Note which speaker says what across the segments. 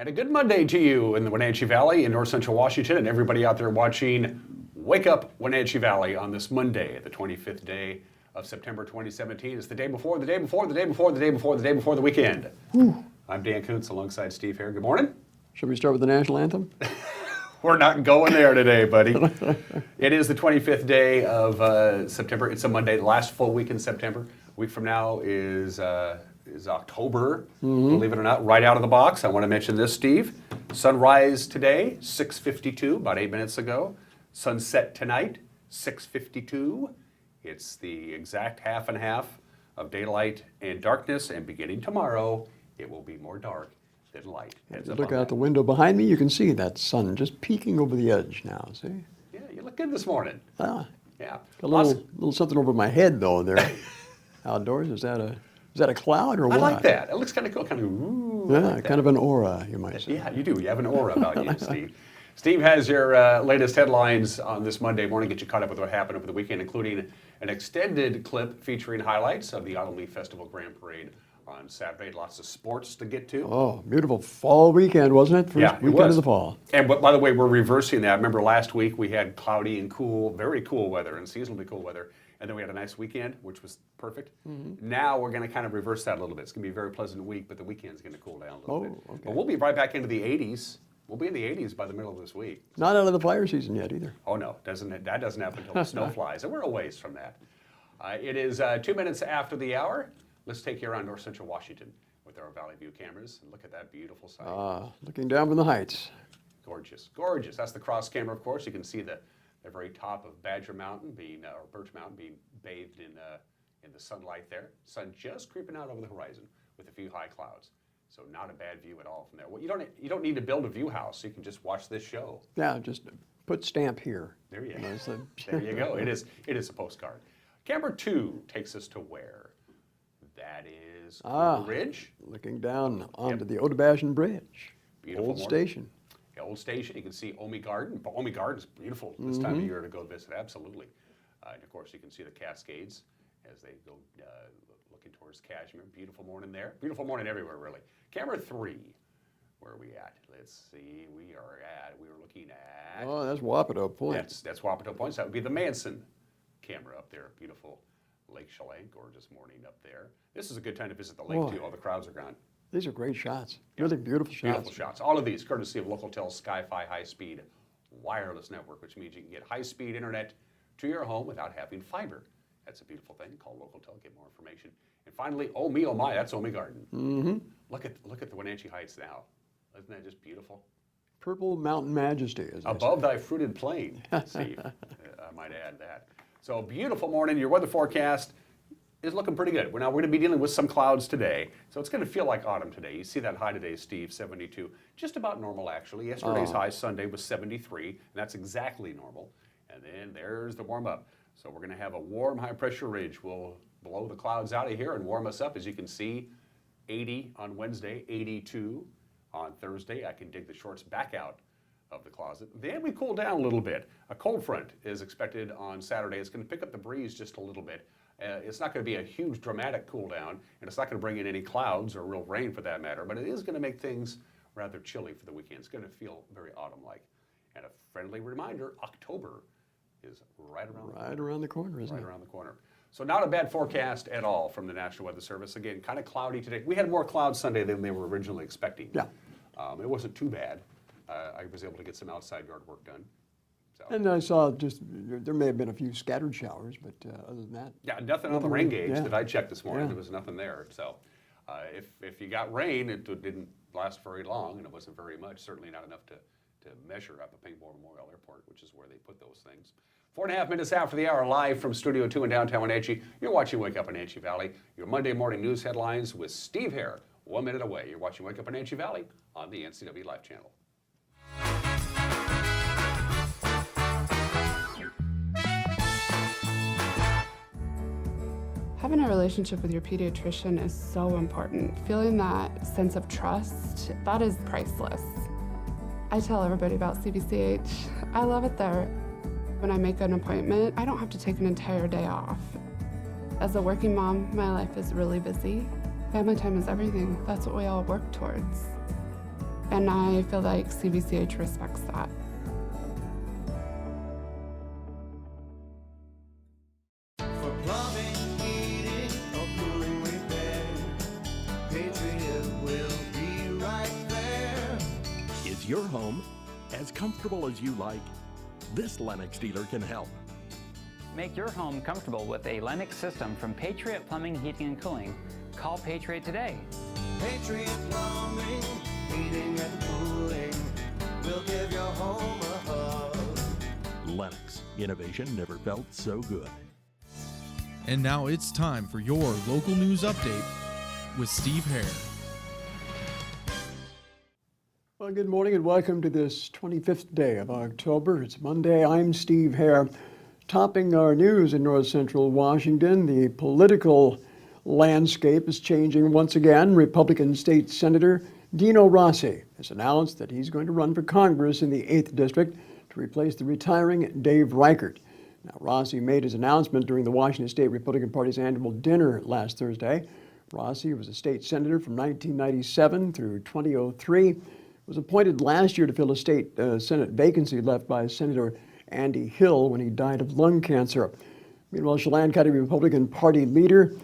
Speaker 1: And a good Monday to you in the Wenatchee Valley in north central Washington and everybody out there watching Wake Up Wenatchee Valley on this Monday, the 25th day of September 2017. It's the day before the weekend.
Speaker 2: Whew.
Speaker 1: I'm Dan Kuntz alongside Steve Hare. Good morning.
Speaker 2: Should we start with the national anthem?
Speaker 1: We're not going there today, buddy. It is the 25th day of September. It's a Monday, the last full week in September. A week from now is October, believe it or not, right out of the box. I want to mention this, Steve. Sunrise today, 6:52, about 8 minutes ago. Sunset tonight, 6:52. It's the exact half and half of daylight and darkness, and beginning tomorrow, it will be more dark than light.
Speaker 2: If you look out the window behind me, you can see that sun just peeking over the edge now, see?
Speaker 1: Yeah, you look good this morning.
Speaker 2: Ah,
Speaker 1: Yeah.
Speaker 2: a little something over my head, though, there. Outdoors, is that a cloud or what?
Speaker 1: I like that. It looks kind of cool, kind of, ooh.
Speaker 2: Yeah,
Speaker 1: like
Speaker 2: kind of an aura, you might say.
Speaker 1: Yeah, you do. You have an aura about you, Steve. Steve has your latest headlines on this Monday morning, get you caught up with what happened over the weekend, including an extended clip featuring highlights of the Autumn Leaf Festival Grand Parade on Saturday. Lots of sports to get to.
Speaker 2: Oh, beautiful fall weekend, wasn't it? First weekend of the fall.
Speaker 1: And by the way, we're reversing that. Remember last week we had cloudy and cool, very cool weather and seasonally cool weather. And then we had a nice weekend, which was perfect. Now we're going to kind of reverse that a little bit. It's going to be a very pleasant week, but the weekend's going to cool down a little bit.
Speaker 2: Okay.
Speaker 1: But we'll be right back into the 80s. We'll be in the 80s by the middle of this week.
Speaker 2: Not out of the fire season yet either.
Speaker 1: Oh no, that doesn't happen until the snow flies, and we're a ways from that. It is 2 minutes after the hour. Let's take you around north central Washington with our Valley View cameras and look at that beautiful sight.
Speaker 2: Looking down from the heights.
Speaker 1: Gorgeous, gorgeous. That's the cross camera, of course. You can see the very top of Badger Mountain or Birch Mountain being bathed in the sunlight there. Sun just creeping out over the horizon with a few high clouds. So not a bad view at all from there. Well, you don't need to build a view house. You can just watch this show.
Speaker 2: Yeah, just put stamp here.
Speaker 1: There you go. There you go. It is a postcard. Camera 2 takes us to where? That is Cougar Ridge.
Speaker 2: Looking down onto the Otabashan Bridge.
Speaker 1: Beautiful
Speaker 2: Old
Speaker 1: morning.
Speaker 2: station.
Speaker 1: The old station. You can see Omi Garden. Omi Garden's beautiful this time of year to go visit, absolutely. And of course, you can see the Cascades as they go looking towards Kashmir. Beautiful morning there. Beautiful morning everywhere, really. Camera 3, where are we at? Let's see. We're looking at...
Speaker 2: Oh, that's Wapato Point.
Speaker 1: That's Wapato Point. So that would be the Manson camera up there. Beautiful Lake Chelan. Gorgeous morning up there. This is a good time to visit the lake, too. All the crowds are gone.
Speaker 2: These are great shots. Really beautiful shots.
Speaker 1: Beautiful shots. All of these courtesy of Localtel's Sky-Fi high-speed wireless network, which means you can get high-speed internet to your home without having fiber. That's a beautiful thing. Call Localtel, get more information. And finally, oh me, oh my, that's Omi Garden. Look at the Wenatchee Heights now. Isn't that just beautiful?
Speaker 2: Purple mountain majesty. As
Speaker 1: Above thy fruited plain, Steve. I might add that. So beautiful morning. Your weather forecast is looking pretty good. We're going to be dealing with some clouds today, so it's going to feel like autumn today. You see that high today, Steve, 72. Just about normal, actually. Yesterday's high Sunday was 73, and that's exactly normal. And then there's the warm up. So we're going to have a warm high-pressure ridge. We'll blow the clouds out of here and warm us up. As you can see, 80 on Wednesday, 82 on Thursday. I can dig the shorts back out of the closet. Then we cool down a little bit. A cold front is expected on Saturday. It's going to pick up the breeze just a little bit. It's not going to be a huge dramatic cool down, and it's not going to bring in any clouds or real rain for that matter, but it is going to make things rather chilly for the weekend. It's going to feel very autumn-like. And a friendly reminder, October is right around the corner, isn't it? Right around the corner. So not a bad forecast at all from the National Weather Service. Again, kind of cloudy today. We had more clouds Sunday than they were originally expecting.
Speaker 2: Yeah.
Speaker 1: It wasn't too bad. I was able to get some outside yard work done. So.
Speaker 2: And I saw there may have been a few scattered showers, but other than that.
Speaker 1: Yeah, nothing on the rain gauge that I checked this morning. There was nothing there. So if you got rain, it didn't last very long, and it wasn't very much, certainly not enough to measure up at Paintball Memorial Airport, which is where they put those things. 4.5 minutes after the hour, live from Studio 2 in downtown Wenatchee. You're watching Wake Up Wenatchee Valley. Your Monday morning news headlines with Steve Hare, 1 minute away. You're watching Wake Up Wenatchee Valley on the NCW Live channel.
Speaker 3: Having a relationship with your pediatrician is so important. Feeling that sense of trust, that is priceless. I tell everybody about CBCH. I love it there. When I make an appointment, I don't have to take an entire day off. As a working mom, my life is really busy. Family time is everything. That's what we all work towards. And I feel like CVCH respects that.
Speaker 4: For plumbing, heating, or cooling repair, Patriot will be right there.
Speaker 5: Is your home as comfortable as you like? This Lennox dealer can help.
Speaker 6: Make your home comfortable with a Lennox system from Patriot Plumbing, Heating, and Cooling. Call Patriot today.
Speaker 4: Patriot Plumbing, heating and cooling will give your home a hug.
Speaker 5: Lennox, innovation never felt so good.
Speaker 7: And now it's time for your local news update with Steve Hare.
Speaker 2: Well, good morning and welcome to this 25th day of October. It's Monday. I'm Steve Hare. Topping our news in north central Washington, the political landscape is changing once again. Republican State Senator Dino Rossi has announced that he's going to run for Congress in the 8th District to replace the retiring Dave Reichert. Now, Rossi made his announcement during the Washington State Republican Party's annual dinner last Thursday. Rossi was a state senator from 1997 through 2003, was appointed last year to fill a state Senate vacancy left by Senator Andy Hill when he died of lung cancer. Meanwhile, Chelan County Republican Party leader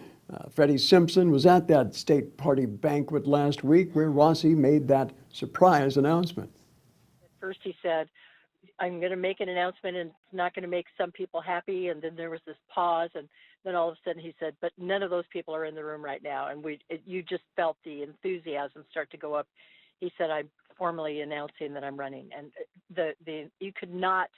Speaker 2: Freddie Simpson was at that state party banquet last week where Rossi made that surprise announcement.
Speaker 8: First he said, I'm going to make an announcement and it's not going to make some people happy. And then there was this pause. And then all of a sudden he said, but none of those people are in the room right now. And you just felt the enthusiasm start to go up. He said, I'm formally announcing that I'm running. And you could not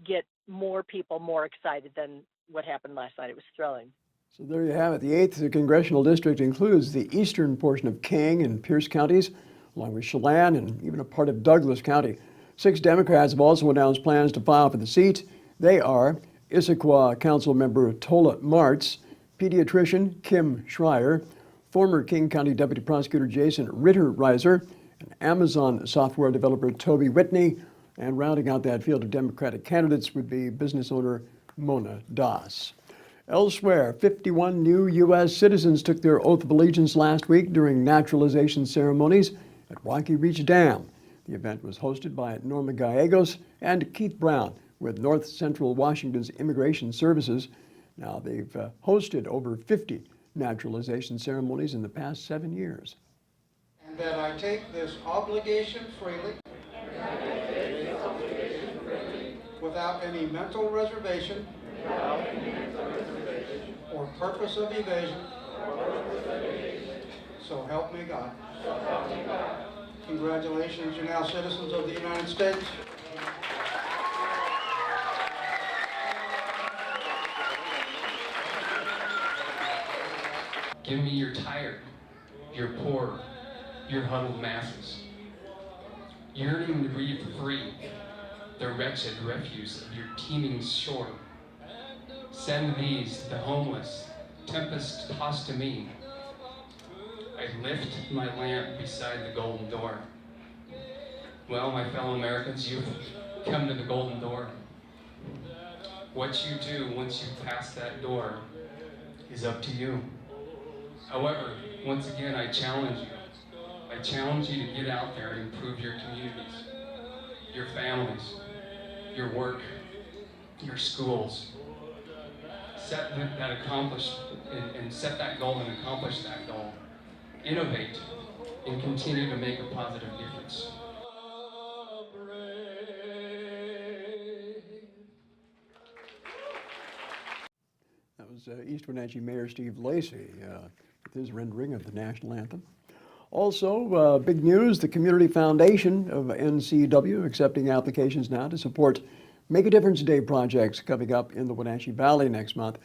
Speaker 8: get more people more excited than what happened last night. It was thrilling.
Speaker 2: So there you have it. The 8th Congressional District includes the eastern portion of King and Pierce counties, along with Chelan and even a part of Douglas County. 6 Democrats have also announced plans to file for the seat. They are Issaquah Council member Tola Martz, pediatrician Kim Schreier, former King County Deputy Prosecutor Jason Ritter-Reiser, and Amazon software developer Toby Whitney, and rounding out that field of Democratic candidates would be business owner Mona Das. Elsewhere, 51 new U.S. citizens took their oath of allegiance last week during naturalization ceremonies at Rocky Reach Dam. The event was hosted by Norma Gallegos and Keith Brown with North Central Washington's Immigration Services. Now, they've hosted over 50 naturalization ceremonies in the past 7 years.
Speaker 9: And that I take this obligation freely, without any mental reservation or purpose of evasion, so help me God. Congratulations, you're now citizens of the United States.
Speaker 10: Give me your tired, your poor, your huddled masses, yearning to breathe free, the wretched refuse of your teeming shore. Send these, the homeless, tempest tossed to me. I lift my lamp beside the golden door. Well, my fellow Americans, you've come to the golden door. What you do once you pass that door is up to you. However, once again, I challenge you. I challenge you to get out there and improve your communities, your families, your work, your schools. Set that goal and accomplish that goal. Innovate and continue to make a positive difference.
Speaker 2: That was East Wenatchee Mayor Steve Lacy with his rendering of the national anthem. Also, big news, the Community Foundation of NCW accepting applications now to support Make a Difference Day projects coming up in the Wenatchee Valley next month.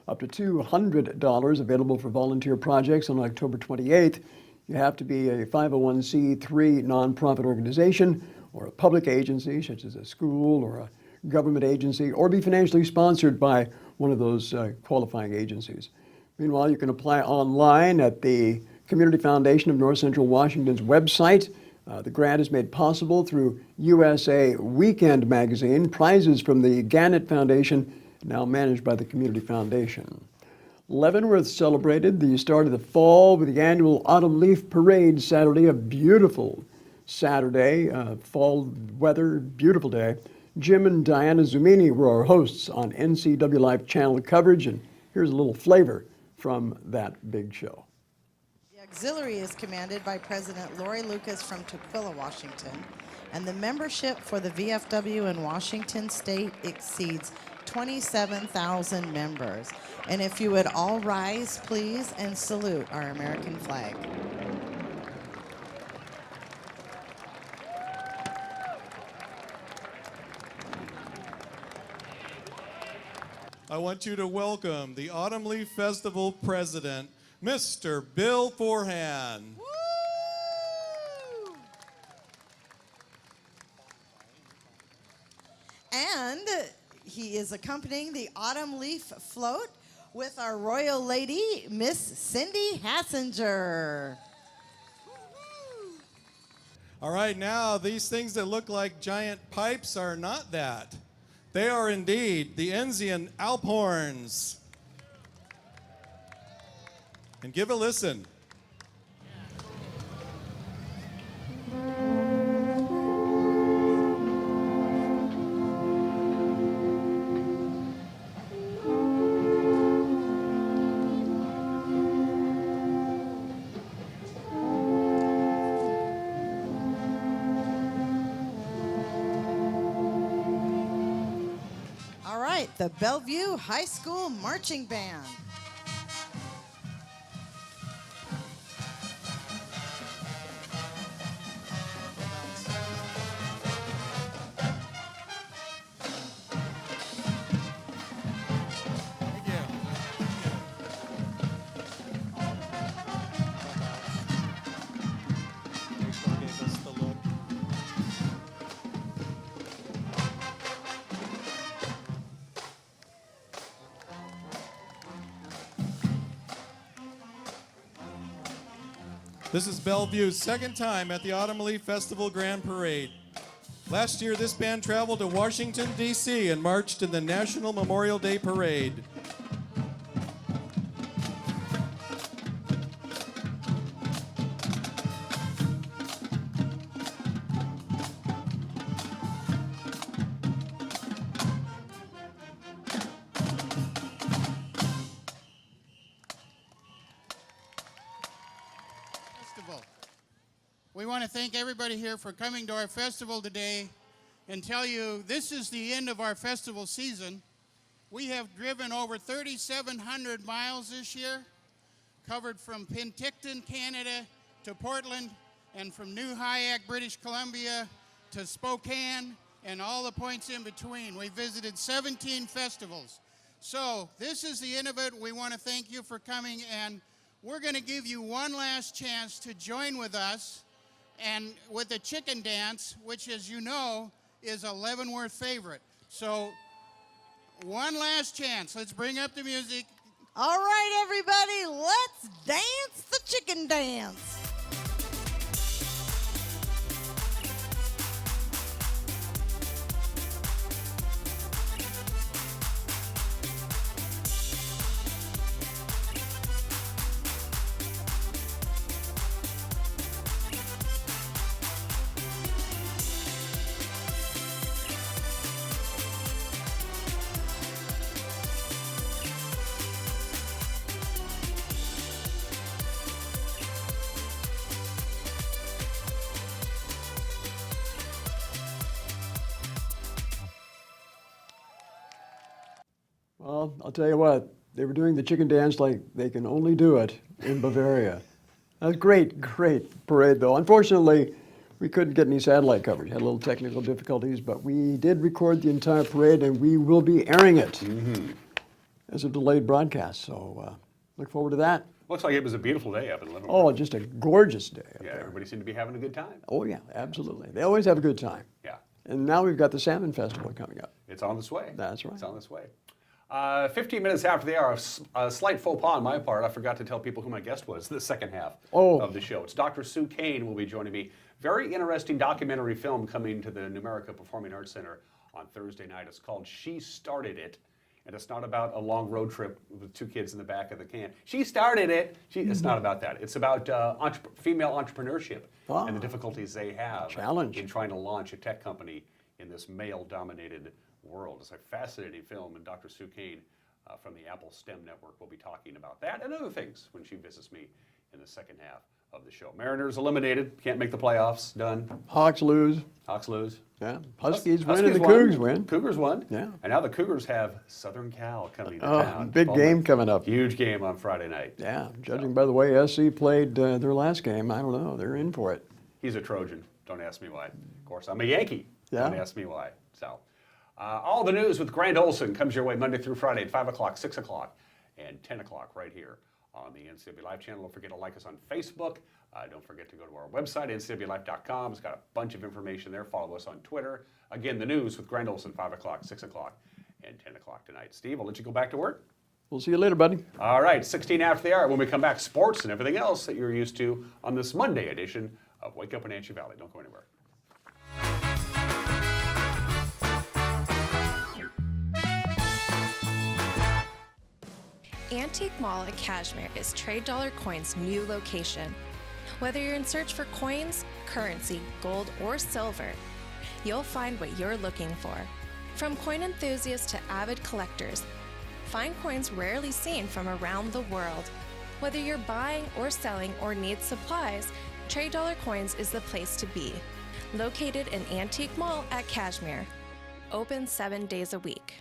Speaker 2: Up to $200 available for volunteer projects on October 28th. You have to be a 501c3 nonprofit organization or a public agency, such as a school or a government agency, or be financially sponsored by one of those qualifying agencies. Meanwhile, you can apply online at the Community Foundation of North Central Washington's website. The grant is made possible through USA Weekend magazine, prizes from the Gannett Foundation, now managed by the Community Foundation. Leavenworth celebrated the start of the fall with the annual Autumn Leaf Parade Saturday, a beautiful Saturday, fall weather, beautiful day. Jim and Diana Zumini were our hosts on NCW Live channel coverage, and here's a little flavor from that big show.
Speaker 11: The auxiliary is commanded by President Lori Lucas from Tukwila, Washington, and the membership for the VFW in Washington State exceeds 27,000 members. And if you would all rise, please, and salute our American flag.
Speaker 12: I want you to welcome the Autumn Leaf Festival president, Mr. Bill Forehand.
Speaker 11: And he is accompanying the Autumn Leaf float with our royal lady, Miss Cindy Hassinger.
Speaker 12: All right, now these things that look like giant pipes are not that. They are indeed the Enzian Alp horns. And give a listen.
Speaker 11: All right, the Bellevue High School Marching Band.
Speaker 12: This is Bellevue's second time at the Autumn Leaf Festival Grand Parade. Last year, this band traveled to Washington, D.C. and marched in the National Memorial Day Parade.
Speaker 9: We want to thank everybody here for coming to our festival today and tell you this is the end of our festival season. We have driven over 3,700 miles this year, covered from Penticton, Canada to Portland, and from New Hyack, British Columbia to Spokane and all the points in between. We visited 17 festivals. So this is the end of it. We want to thank you for coming, and we're going to give you one last chance to join with us and with the chicken dance, which, as you know, is a Leavenworth favorite. So one last chance. Let's bring up the music.
Speaker 11: All right, everybody, let's dance the chicken dance.
Speaker 2: Well, I'll tell you what, they were doing the chicken dance like they can only do it in Bavaria. That was great, great parade though. Unfortunately, we couldn't get any satellite coverage. Had a little technical difficulties, but we did record the entire parade and we will be airing it as a delayed broadcast. So look forward to that.
Speaker 1: Looks like it was a beautiful day up in Leavenworth.
Speaker 2: Oh, just a gorgeous day up
Speaker 1: Yeah,
Speaker 2: there.
Speaker 1: everybody seemed to be having a good time.
Speaker 2: Oh yeah, absolutely. They always have a good time.
Speaker 1: Yeah.
Speaker 2: And now we've got the Salmon Festival coming up.
Speaker 1: It's on its way.
Speaker 2: That's right.
Speaker 1: It's on its way. 15 minutes after the hour, a slight faux pas on my part. I forgot to tell people who my guest was the second half of the show. It's Dr. Sue Kane will be joining me. Very interesting documentary film coming to the Numerica Performing Arts Center on Thursday night. It's called She Started It. And it's not about a long road trip with 2 kids in the back of the can. She started it. It's not about that. It's about female entrepreneurship and the difficulties they have in trying to launch a tech company in this male-dominated world. It's a fascinating film, and Dr. Sue Kane from the Apple STEM Network will be talking about that and other things when she visits me in the second half of the show. Mariners eliminated, can't make the playoffs, done.
Speaker 2: Hawks lose.
Speaker 1: Hawks lose.
Speaker 2: Yeah, Huskies win and the Cougars win.
Speaker 1: Cougars won.
Speaker 2: Yeah.
Speaker 1: And now the Cougars have Southern Cal coming to town.
Speaker 2: Big game coming up.
Speaker 1: Huge game on Friday night.
Speaker 2: Yeah, judging by the way SC played their last game, I don't know, they're in for it.
Speaker 1: He's a Trojan. Don't ask me why. Of course, I'm a Yankee.
Speaker 2: Yeah.
Speaker 1: Don't ask me why. So, all the news with Grant Olson comes your way Monday through Friday at 5 o'clock, 6 o'clock, and 10 o'clock right here on the NCW Live channel. Don't forget to like us on Facebook. Don't forget to go to our website, ncwlife.com. It's got a bunch of information there. Follow us on Twitter. Again, the news with Grant Olson, 5 o'clock, 6 o'clock, and 10 o'clock tonight. Steve, I'll let you go back to work.
Speaker 2: We'll see you later, buddy.
Speaker 1: All right, 16 after the hour. When we come back, sports and everything else that you're used to on this Monday edition of Wake Up in Anchi Valley. Don't go anywhere.
Speaker 13: Antique Mall at Cashmere is Trade Dollar Coins' new location. Whether you're in search for coins, currency, gold, or silver, you'll find what you're looking for. From coin enthusiasts to avid collectors, find coins rarely seen from around the world. Whether you're buying or selling or need supplies, Trade Dollar Coins is the place to be. Located in Antique Mall at Cashmere. Open 7 days a week.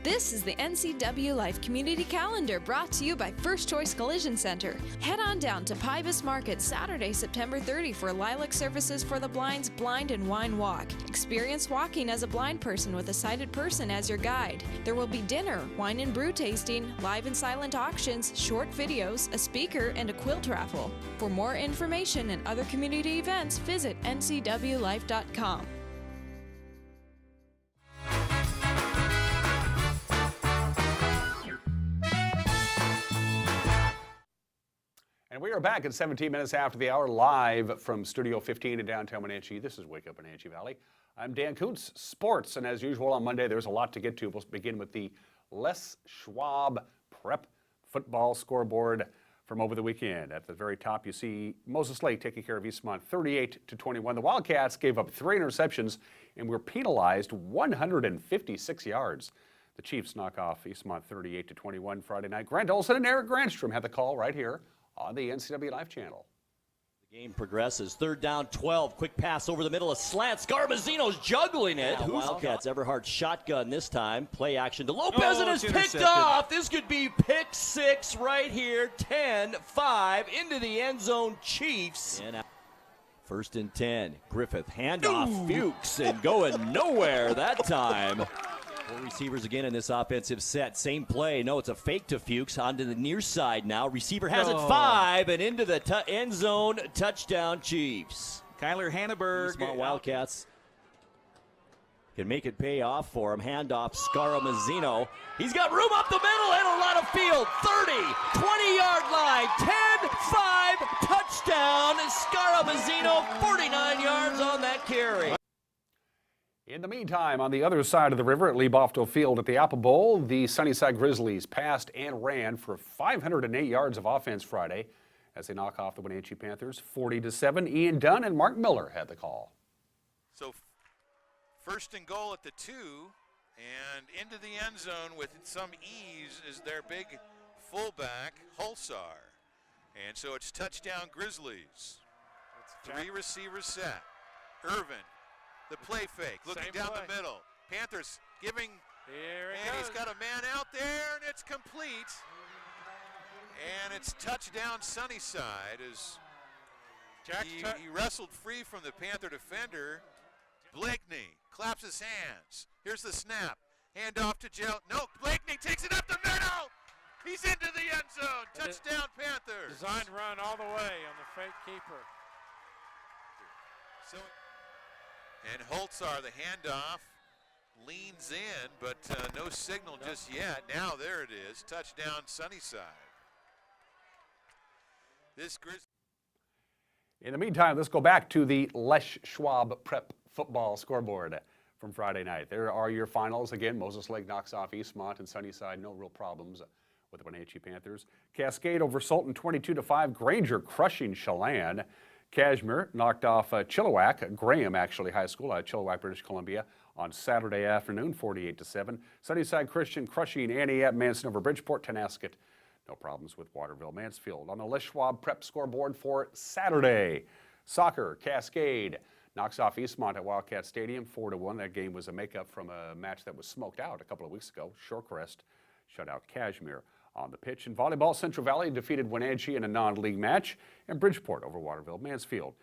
Speaker 14: This is the NCW Life Community Calendar brought to you by First Choice Collision Center. Head on down to Pybus Market Saturday, September 30 for Lilac Services for the Blind's Blind and Wine Walk. Experience walking as a blind person with a sighted person as your guide. There will be dinner, wine and brew tasting, live and silent auctions, short videos, a speaker, and a quilt raffle. For more information and other community events, visit ncwlife.com.
Speaker 1: And we are back at 17 minutes after the hour, live from Studio 15 in downtown Wenatchee. This is Wake Up in Anchi Valley. I'm Dan Kuntz, sports, and as usual on Monday, there's a lot to get to. We'll begin with the Les Schwab Prep football scoreboard from over the weekend. At the very top, you see Moses Lake taking care of Eastmont 38-21. The Wildcats gave up 3 interceptions and were penalized 156 yards. The Chiefs knock off Eastmont 38-21 Friday night. Grant Olson and Eric Grandstrom had the call right here on the NCW Live channel.
Speaker 15: The game progresses. 3rd down, 12. Quick pass over the middle, a slant. Scarmazzino's juggling it. Wildcats, Everhart shotgun this time. Play action to Lopez, and it's picked off. This could be pick 6 right here. 10-5 into the end zone, Chiefs. And 1st and 10. Griffith, handoff, Fuchs, and going nowhere that time. 4 receivers again in this offensive set. Same play. No, it's a fake to Fuchs. Onto the near side now. Receiver has it 5 and into the end zone. Touchdown, Chiefs.
Speaker 16: Kyler Hanneberg.
Speaker 15: Small Wildcats can make it pay off for him. Handoff, Scaramazzino. He's got room up the middle and a lot of field. 30, 20-yard line. 10-5, touchdown. Scaramazzino, 49 yards on that carry.
Speaker 1: In the meantime, on the other side of the river at Lee Bofto Field at the Apple Bowl, the Sunnyside Grizzlies passed and ran for 508 yards of offense Friday as they knock off the Wenatchee Panthers 40-7. Ian Dunn and Mark Miller had the call.
Speaker 17: So 1st and goal at the 2, and into the end zone with some ease is their big fullback, Hulsar. And so it's touchdown Grizzlies. 3 receivers set. Irvin. The play fake, looking down the middle. Panthers giving, and he's got a man out there, and it's complete. And it's touchdown Sunnyside as he wrestled free from the Panther defender. Blakeney claps his hands. Here's the snap. Hand off to Joe. No, Blakeney takes it up the middle. He's into the end zone. Touchdown Panthers.
Speaker 18: Designed run all the way on the fake keeper.
Speaker 17: So. And Holtzar, the handoff, leans in, but no signal just yet. Now there it is, touchdown Sunnyside. In
Speaker 1: the meantime, let's go back to the Les Schwab Prep football scoreboard from Friday night. There are your finals. Again, Moses Lake knocks off Eastmont, and Sunnyside, no real problems with the Wenatchee Panthers. Cascade over Sultan 22-5. Granger crushing Chelan. Kashmir knocked off Chilliwack, Graham actually High School out of Chilliwack, British Columbia on Saturday afternoon, 48-7. Sunnyside Christian crushing Aniat, Manson over Bridgeport, Tenasket. No problems with Waterville, Mansfield. On the Les Schwab prep scoreboard for Saturday, soccer, Cascade knocks off Eastmont at Wildcat Stadium, 4-1. That game was a makeup from a match that was smoked out a couple of weeks ago. Shorecrest shut out Kashmir on the pitch. In volleyball, Central Valley defeated Wenatchee in a non-league match, and Bridgeport over Waterville, Mansfield.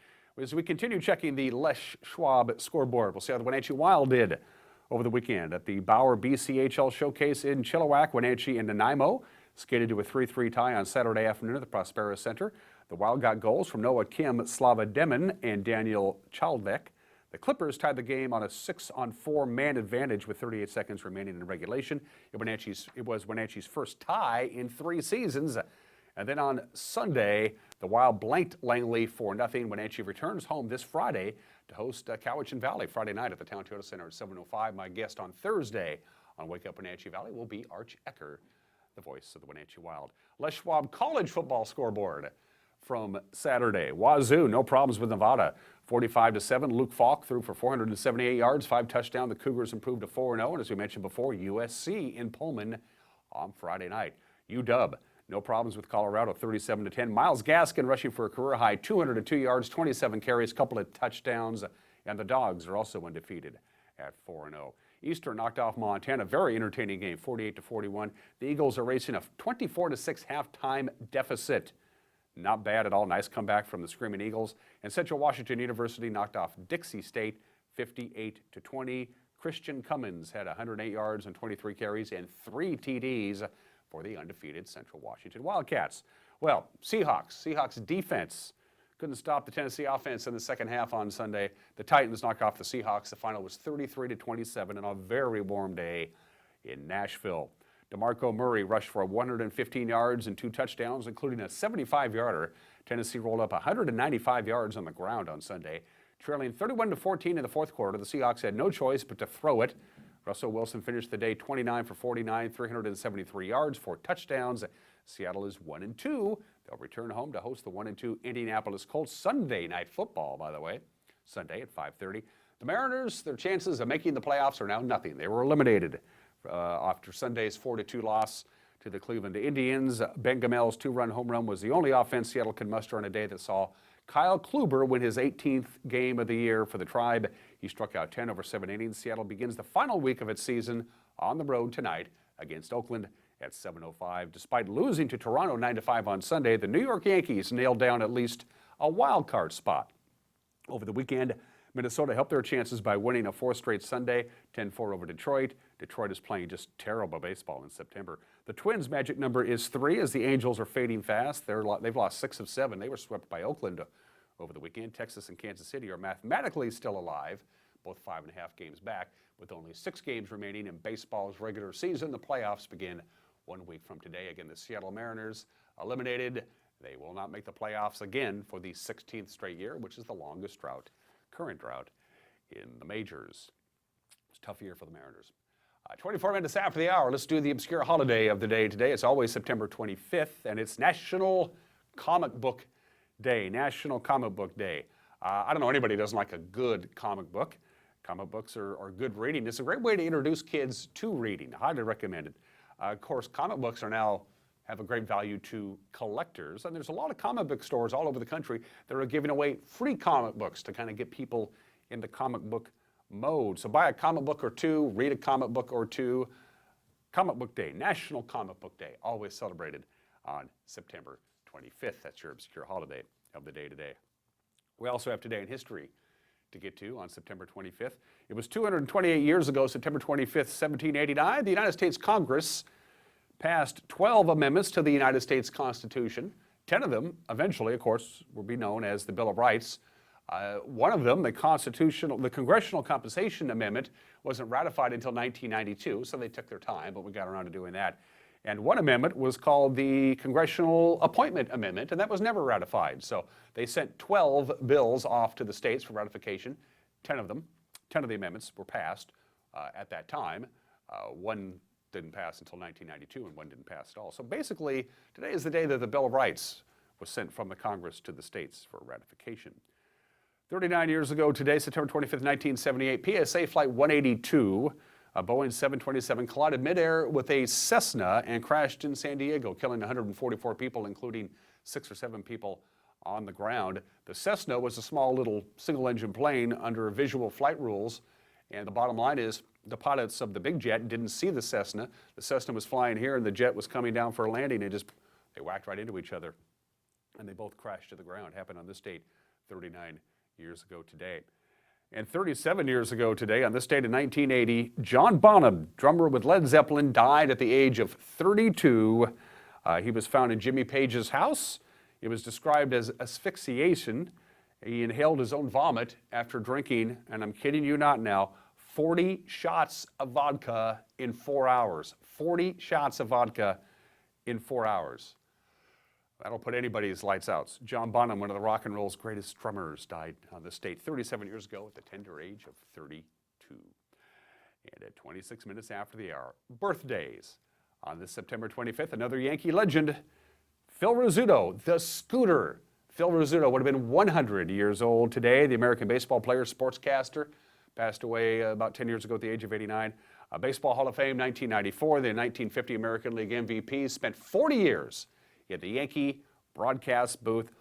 Speaker 1: As we continue checking the Les Schwab scoreboard, we'll see how the Wenatchee Wild did over the weekend at the Bauer BCHL Showcase in Chilliwack. Wenatchee and Nanaimo skated to a 3-3 tie on Saturday afternoon at the Prospera Center. The Wild got goals from Noah Kim, Slava Demon, and Daniel Chaldek. The Clippers tied the game on a 6-on-4 man advantage with 38 seconds remaining in regulation. It was Wenatchee's first tie in 3 seasons. And then on Sunday, the Wild blanked Langley 4-0. Wenatchee returns home this Friday to host Cowichan Valley Friday night at the Town Toyota Center at 7:05. My guest on Thursday on Wake Up Wenatchee Valley will be Arch Ecker, the voice of the Wenatchee Wild. Les Schwab college football scoreboard from Saturday. Wazoo, no problems with Nevada. 45-7. Luke Falk threw for 478 yards, 5 touchdowns. The Cougars improved to 4-0. And as we mentioned before, USC in Pullman on Friday night. UW, no problems with Colorado, 37-10. Miles Gaskin rushing for a career high 202 yards, 27 carries, couple of touchdowns. And the Dogs are also undefeated at 4-0. Eastern knocked off Montana. Very entertaining game, 48-41. The Eagles are racing a 24-6 halftime deficit. Not bad at all. Nice comeback from the Screaming Eagles. And Central Washington University knocked off Dixie State 58-20. Christian Cummins had 108 yards and 23 carries and 3 TDs for the undefeated Central Washington Wildcats. Well, Seahawks defense couldn't stop the Tennessee offense in the second half on Sunday. The Titans knocked off the Seahawks. The final was 33-27 on a very warm day in Nashville. DeMarco Murray rushed for 115 yards and 2 touchdowns, including a 75-yarder. Tennessee rolled up 195 yards on the ground on Sunday. Trailing 31-14 in the fourth quarter, the Seahawks had no choice but to throw it. Russell Wilson finished the day 29 for 49, 373 yards, 4 touchdowns. Seattle is 1-2. They'll return home to host the 1-2 Indianapolis Colts. Sunday night football, by the way, Sunday at 5:30. The Mariners, their chances of making the playoffs are now nothing. They were eliminated after Sunday's 4-2 loss to the Cleveland Indians. Ben Gamel's 2-run home run was the only offense Seattle could muster on a day that saw Kyle Kluber win his 18th game of the year for the Tribe. He struck out 10 over 7 innings. Seattle begins the final week of its season on the road tonight against Oakland at 7:05. Despite losing to Toronto 9-5 on Sunday, the New York Yankees nailed down at least a wild card spot. Over the weekend, Minnesota helped their chances by winning a 4th straight Sunday, 10-4 over Detroit. Detroit is playing just terrible baseball in September. The Twins' magic number is 3 as the Angels are fading fast. They've lost 6 of 7. They were swept by Oakland over the weekend. Texas and Kansas City are mathematically still alive, both 5.5 games back. With only 6 games remaining in baseball's regular season, the playoffs begin 1 week from today. Again, the Seattle Mariners eliminated. They will not make the playoffs again for the 16th straight year, which is the longest current drought in the majors. It's a tough year for the Mariners. 24 minutes after the hour, let's do the obscure holiday of the day today. It's always September 25th, and it's National Comic Book Day. National Comic Book Day. I don't know anybody who doesn't like a good comic book. Comic books are good reading. It's a great way to introduce kids to reading. I highly recommend it. Of course, comic books have a great value to collectors, and there's a lot of comic book stores all over the country that are giving away free comic books to kind of get people in the comic book mode. So buy a comic book or 2, read a comic book or 2. Comic Book Day, National Comic Book Day, always celebrated on September 25th. That's your obscure holiday of the day today. We also have Today in History to get to on September 25th. It was 228 years ago, September 25th, 1789, the United States Congress passed 12 amendments to the United States Constitution. 10 of them, eventually, of course, will be known as the Bill of Rights. One of them, the Congressional Compensation Amendment, wasn't ratified until 1992, so they took their time, but we got around to doing that. And one amendment was called the Congressional Appointment Amendment, and that was never ratified. So they sent 12 bills off to the states for ratification, 10 of them 10 of the amendments were passed at that time. One didn't pass until 1992, and one didn't pass at all. So basically, today is the day that the Bill of Rights was sent from the Congress to the states for ratification. 39 years ago today, September 25th, 1978, PSA Flight 182, a Boeing 727, collided midair with a Cessna and crashed in San Diego, killing 144 people, including 6 or 7 people on the ground. The Cessna was a small little single-engine plane under visual flight rules, and the bottom line is the pilots of the big jet didn't see the Cessna. The Cessna was flying here, and the jet was coming down for a landing, and they whacked right into each other, and they both crashed to the ground. It happened on this date 39 years ago today. And 37 years ago today, on this date in 1980, John Bonham, drummer with Led Zeppelin, died at the age of 32. He was found in Jimmy Page's house. It was described as asphyxiation. He inhaled his own vomit after drinking, and I'm kidding you not now, 40 shots of vodka in 4 hours. 40 shots of vodka in 4 hours. That'll put anybody's lights out. John Bonham, one of the rock and roll's greatest drummers, died on this date 37 years ago at the tender age of 32. And at 26 minutes after the hour, birthdays. On this September 25th, another Yankee legend, Phil Rizzuto, the Scooter. Phil Rizzuto would have been 100 years old today. The American baseball player, sportscaster, passed away about 10 years ago at the age of 89. Baseball Hall of Fame, 1994. The 1950 American League MVP, spent 40 years at the Yankee broadcast booth.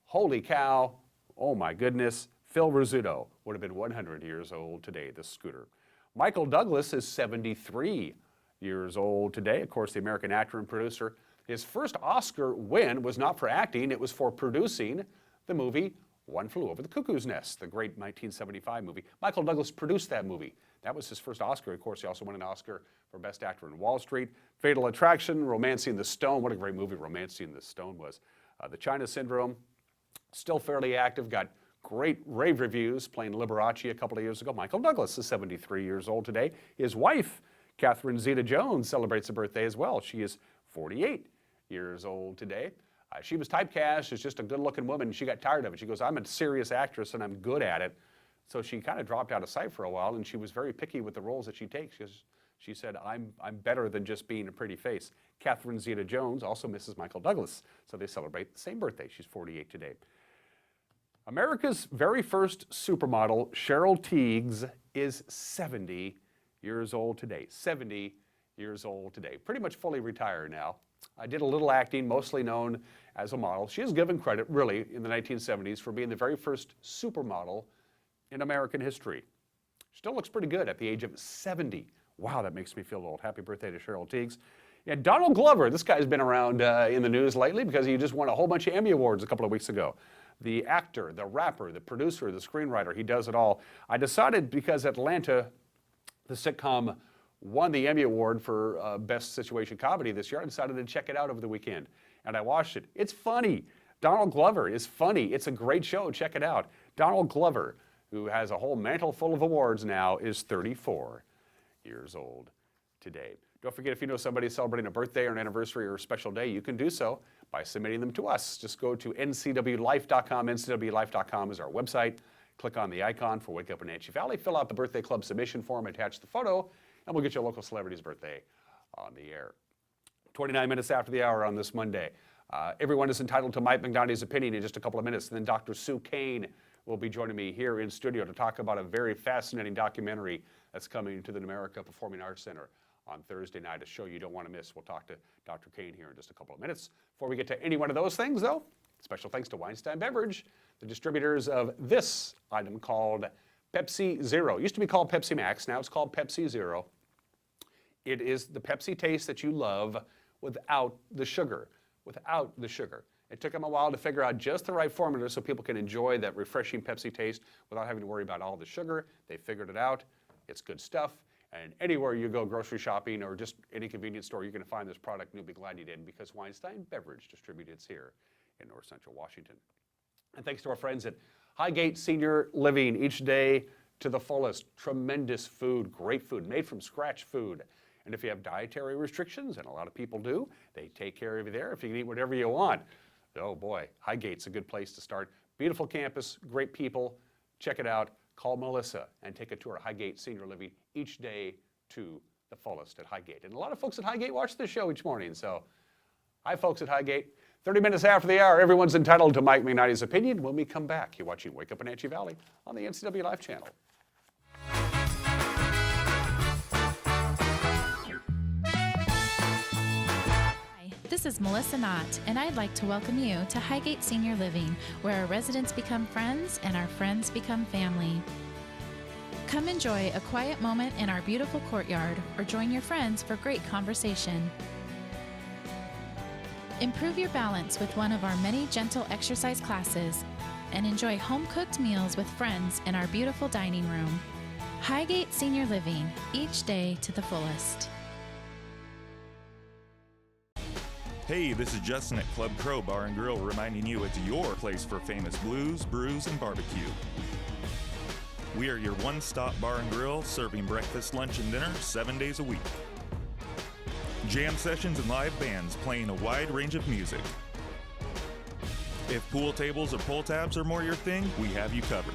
Speaker 1: Holy cow, oh my goodness, Phil Rizzuto would have been 100 years old today, the Scooter. Michael Douglas is 73 years old today, of course, the American actor and producer. His first Oscar win was not for acting, it was for producing the movie One Flew Over the Cuckoo's Nest, the great 1975 movie. Michael Douglas produced that movie. That was his first Oscar. Of course, he also won an Oscar for Best Actor in Wall Street. Fatal Attraction, Romancing the Stone. What a great movie Romancing the Stone was. The China Syndrome, still fairly active, got great rave reviews, playing Liberace a couple of years ago. Michael Douglas is 73 years old today. His wife, Catherine Zeta-Jones, celebrates a birthday as well. She is 48 years old today. She was typecast as just a good-looking woman. She got tired of it. She goes, I'm a serious actress and I'm good at it. So she kind of dropped out of sight for a while, and she was very picky with the roles that she takes. She said, I'm better than just being a pretty face. Catherine Zeta-Jones, also Mrs. Michael Douglas. So they celebrate the same birthday. She's 48 today. America's very first supermodel, Cheryl Tiegs, is 70 years old today. 70 years old today. Pretty much fully retired now. I did a little acting, mostly known as a model. She is given credit, really, in the 1970s for being the very first supermodel in American history. Still looks pretty good at the age of 70. Wow, that makes me feel old. Happy birthday to Cheryl Tiegs. Yeah, Donald Glover, this guy's been around in the news lately because he just won a whole bunch of Emmy Awards a couple of weeks ago. The actor, the rapper, the producer, the screenwriter, he does it all. I decided because Atlanta, the sitcom, won the Emmy Award for Best Situation Comedy this year, I decided to check it out over the weekend. And I watched it. It's funny. Donald Glover is funny. It's a great show. Check it out. Donald Glover, who has a whole mantle full of awards now, is 34 years old today. Don't forget, if you know somebody celebrating a birthday or an anniversary or a special day, you can do so by submitting them to us. Just go to ncwlife.com. ncwlife.com is our website. Click on the icon for Wake Up in Nancy Valley. Fill out the Birthday Club submission form, attach the photo, and we'll get your local celebrity's birthday on the air. 29 minutes after the hour on this Monday. Everyone is entitled to Mike McDonough's opinion in just a couple of minutes. And then Dr. Sue Kane will be joining me here in studio to talk about a very fascinating documentary that's coming to the America Performing Arts Center on Thursday night, a show you don't want to miss. We'll talk to Dr. Kane here in just a couple of minutes. Before we get to any one of those things, though, special thanks to Weinstein Beverage, the distributors of this item called Pepsi Zero. It used to be called Pepsi Max, now it's called Pepsi Zero. It is the Pepsi taste that you love without the sugar, without the sugar. It took them a while to figure out just the right formula so people can enjoy that refreshing Pepsi taste without having to worry about all the sugar. They figured it out. It's good stuff. And anywhere you go grocery shopping or just any convenience store, you're going to find this product, and you'll be glad you did, because Weinstein Beverage distributes here in North Central Washington. And thanks to our friends at Highgate Senior Living, each day to the fullest. Tremendous food, great food, made from scratch food. And if you have dietary restrictions, and a lot of people do, they take care of you there. If you can eat whatever you want, oh boy, Highgate's a good place to start. Beautiful campus, great people. Check it out. call Melissa and take a tour of Highgate Senior Living each day to the fullest at Highgate. And a lot of folks at Highgate watch this show each morning, so hi folks at Highgate. 30 minutes after the hour, everyone's entitled to Mike McKnighty's opinion. When we come back, you're watching Wake Up Wenatchee Valley on the NCW Live channel.
Speaker 16: This is Melissa Knott, and I'd like to welcome you to Highgate Senior Living, where our residents become friends and our friends become family. Come enjoy a quiet moment in our beautiful courtyard or join your friends for great conversation. Improve your balance with one of our many gentle exercise classes and enjoy home-cooked meals with friends in our beautiful dining room. Highgate Senior Living, each day to the fullest.
Speaker 19: Hey, this is Justin at Club Crow Bar and Grill reminding you it's your place for famous blues, brews, and barbecue. We are your one-stop bar and grill, serving breakfast, lunch, and dinner 7 days a week. Jam sessions and live bands playing a wide range of music. If pool tables or pull tabs are more your thing, we have you covered.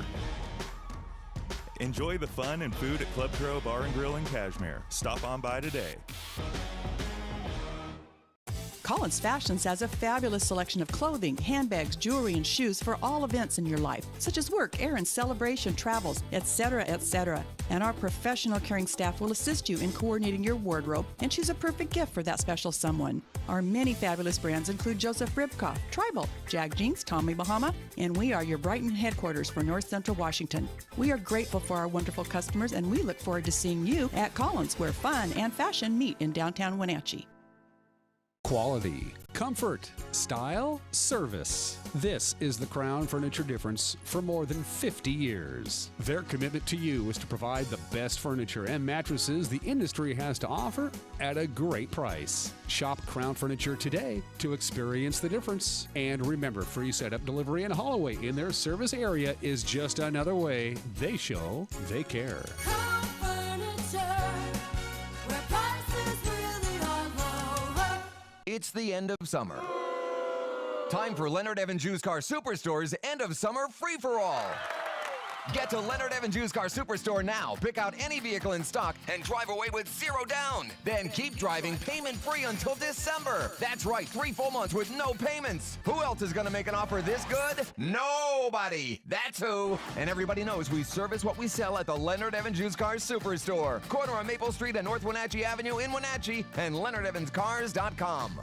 Speaker 19: Enjoy the fun and food at Club Crow Bar and Grill in Cashmere. Stop on by today.
Speaker 20: Collins Fashions has a fabulous selection of clothing, handbags, jewelry, and shoes for all events in your life, such as work, errands, celebration, travels, etc., etc. And our professional caring staff will assist you in coordinating your wardrobe and choose a perfect gift for that special someone. Our many fabulous brands include Joseph Ribkoff, Tribal, Jag Jeans, Tommy Bahama, and we are your Brighton headquarters for North Central Washington. We are grateful for our wonderful customers, and we look forward to seeing you at Collins, where fun and fashion meet in downtown Wenatchee.
Speaker 21: Quality, comfort, style, service. This is the Crown Furniture difference for more than 50 years. Their commitment to you is to provide the best furniture and mattresses the industry has to offer at a great price. Shop Crown Furniture today to experience the difference. And remember, free setup, delivery, and haul away in their service area is just another way they show they care.
Speaker 22: It's the end of summer. Time for Leonard Evans Used Car Superstore's end of summer free-for-all. Get to Leonard Evans Used Car Superstore now. Pick out any vehicle in stock and drive away with $0 down. Then keep driving payment-free until December. That's right, 3 full months with no payments. Who else is going to make an offer this good? Nobody. That's who. And everybody knows we service what we sell at the Leonard Evans Used Car Superstore. Corner on Maple Street and North Wenatchee Avenue in Wenatchee and LeonardEvansCars.com.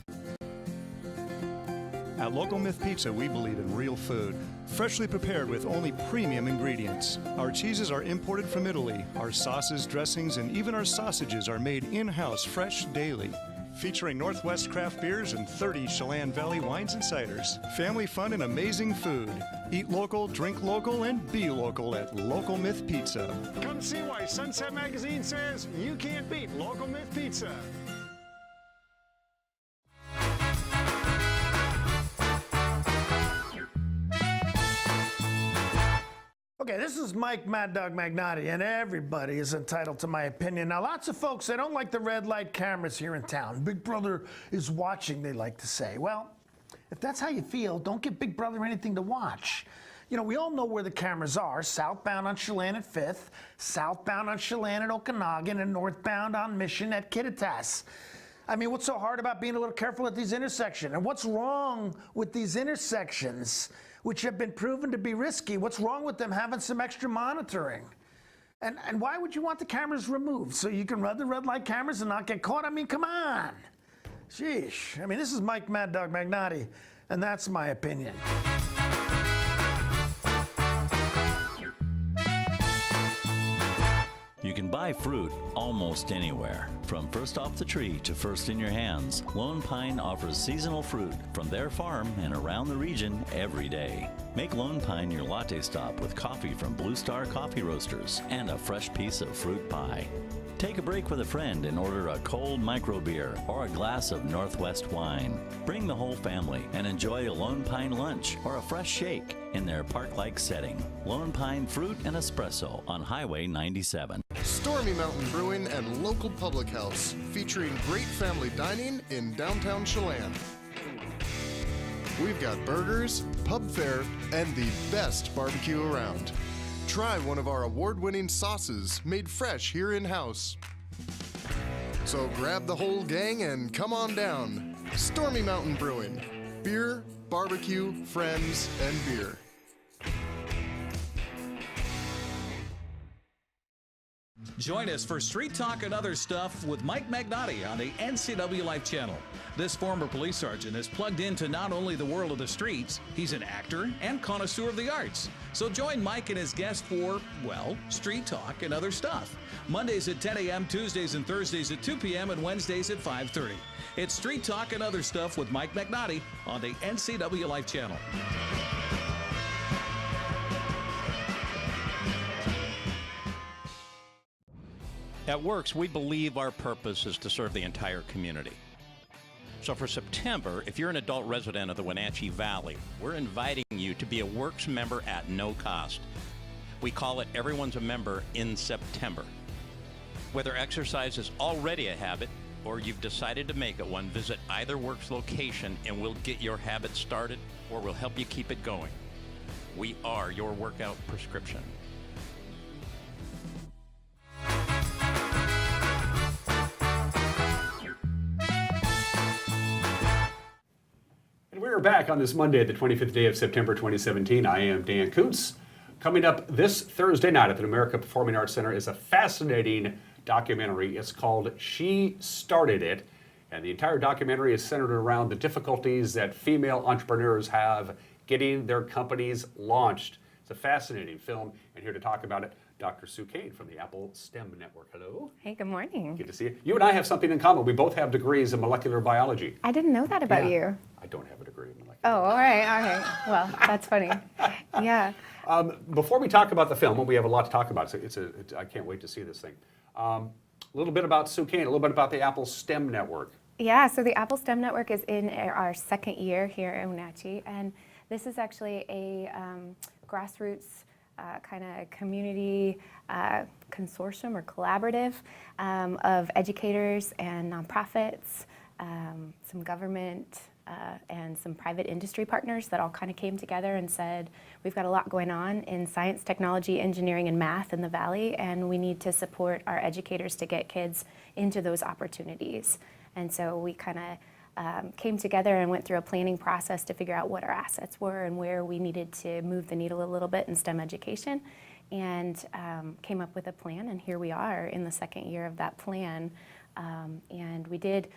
Speaker 23: At Local Myth Pizza, we believe in real food, freshly prepared with only premium ingredients. Our cheeses are imported from Italy. Our sauces, dressings, and even our sausages are made in-house fresh daily. Featuring Northwest craft beers and 30 Chelan Valley wines and ciders. Family fun and amazing food. Eat local, drink local, and be local at Local Myth Pizza.
Speaker 18: Come see why Sunset Magazine says you can't beat Local Myth Pizza. Okay, this is Mike Mad Dog Magnotti, and everybody is entitled to my opinion. Now, lots of folks, they don't like the red light cameras here in town. Big Brother is watching, they like to say. Well, if that's how you feel, don't give Big Brother anything to watch. You know, we all know where the cameras are. Southbound on Chelan at 5th, southbound on Chelan at Okanagan, and northbound on Mission at Kittitas. I mean, what's so hard about being a little careful at these intersections? And what's wrong with these intersections, which have been proven to be risky? What's wrong with them having some extra monitoring? And why would you want the cameras removed? So you can run the red light cameras and not get caught? I mean, come on. Sheesh. I mean, this is Mike Mad Dog Magnotti, and that's my opinion.
Speaker 24: You can buy fruit almost anywhere. From first off the tree to first in your hands, Lone Pine offers seasonal fruit from their farm and around the region every day. Make Lone Pine your latte stop with coffee from Blue Star Coffee Roasters and a fresh piece of fruit pie. Take a break with a friend and order a cold micro beer or a glass of Northwest wine. Bring the whole family and enjoy a Lone Pine lunch or a fresh shake in their park-like setting. Lone Pine Fruit and Espresso on Highway 97.
Speaker 25: Stormy Mountain Brewing and Local Public House, featuring great family dining in downtown Chelan. We've got burgers, pub fare, and the best barbecue around. Try one of our award-winning sauces made fresh here in-house. So grab the whole gang and come on down. Stormy Mountain Brewing. Beer, barbecue, friends, and beer.
Speaker 3: Join us for Street Talk and Other Stuff with Mike Magnotti on the NCW Life channel. This former police sergeant is plugged into not only the world of the streets, he's an actor and connoisseur of the arts. So join Mike and his guests for, well, Street Talk and Other Stuff. Mondays at 10 a.m., Tuesdays and Thursdays at 2 p.m., and Wednesdays at 5:30. It's Street Talk and Other Stuff with Mike Magnotti on the NCW Life channel.
Speaker 4: At Works, we believe our purpose is to serve the entire community. So for September, if you're an adult resident of the Wenatchee Valley, we're inviting you to be a Works member at no cost. We call it Everyone's a Member in September. Whether exercise is already a habit or you've decided to make it one, visit either Works location and we'll get your habit started or we'll help you keep it going. We are your workout prescription.
Speaker 1: And we're back on this Monday, the 25th day of September 2017. I am Dan Kuntz. Coming up this Thursday night at the America Performing Arts Center is a fascinating documentary. It's called She Started It, and the entire documentary is centered around the difficulties that female entrepreneurs have getting their companies launched. It's a fascinating film, and here to talk about it, Dr. Sue Kane from the Apple STEM Network. Hello.
Speaker 5: Hey, good morning.
Speaker 1: Good to see you. You and I have something in common. We both have degrees in molecular biology.
Speaker 5: I didn't know that about you.
Speaker 1: I don't have a degree in molecular
Speaker 5: Oh, all right. Well, that's funny. Yeah.
Speaker 1: Before we talk about the film, we have a lot to talk about. I can't wait to see this thing. A little bit about Sue Kane, a little bit about the Apple STEM Network.
Speaker 5: Yeah, so the Apple STEM Network is in our second year here in Wenatchee, and this is actually a grassroots kind of community consortium or collaborative of educators and nonprofits, some government, and some private industry partners that all kind of came together and said, we've got a lot going on in science, technology, engineering, and math in the Valley, and we need to support our educators to get kids into those opportunities. And so we kind of came together and went through a planning process to figure out what our assets were and where we needed to move the needle a little bit in STEM education, and came up with a plan, and here we are in the second year of that plan. And we did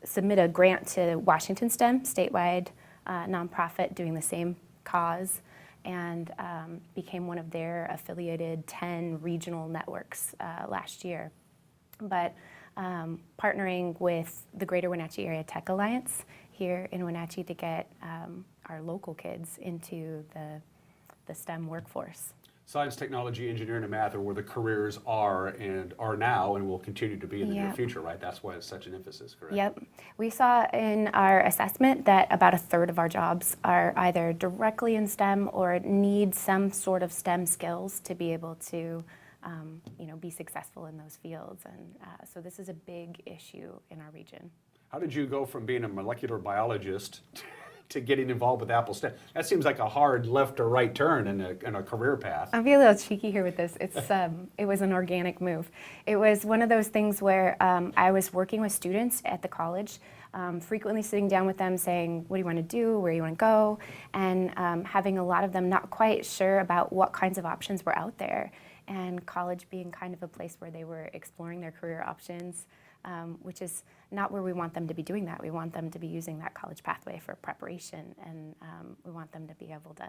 Speaker 5: submit a grant to Washington STEM, statewide nonprofit doing the same cause, and became one of their affiliated 10 regional networks last year. But partnering with the Greater Wenatchee Area Tech Alliance here in Wenatchee to get our local kids into the STEM workforce.
Speaker 1: Science, technology, engineering, and math are where the careers are now and will continue to be in the near future, right? That's why it's such an emphasis, correct?
Speaker 5: Yep. We saw in our assessment that about a third of our jobs are either directly in STEM or need some sort of STEM skills to be able to be successful in those fields. And so this is a big issue in our region.
Speaker 1: How did you go from being a molecular biologist to getting involved with Apple STEM? That seems like a hard left or right turn in a career path.
Speaker 5: I'll be a little cheeky here with this. It's it was an organic move. It was one of those things where I was working with students at the college, frequently sitting down with them saying, what do you want to do, where do you want to go, and having a lot of them not quite sure about what kinds of options were out there, and college being kind of a place where they were exploring their career options, which is not where we want them to be doing that. We want them to be using that college pathway for preparation, and we want them to be able to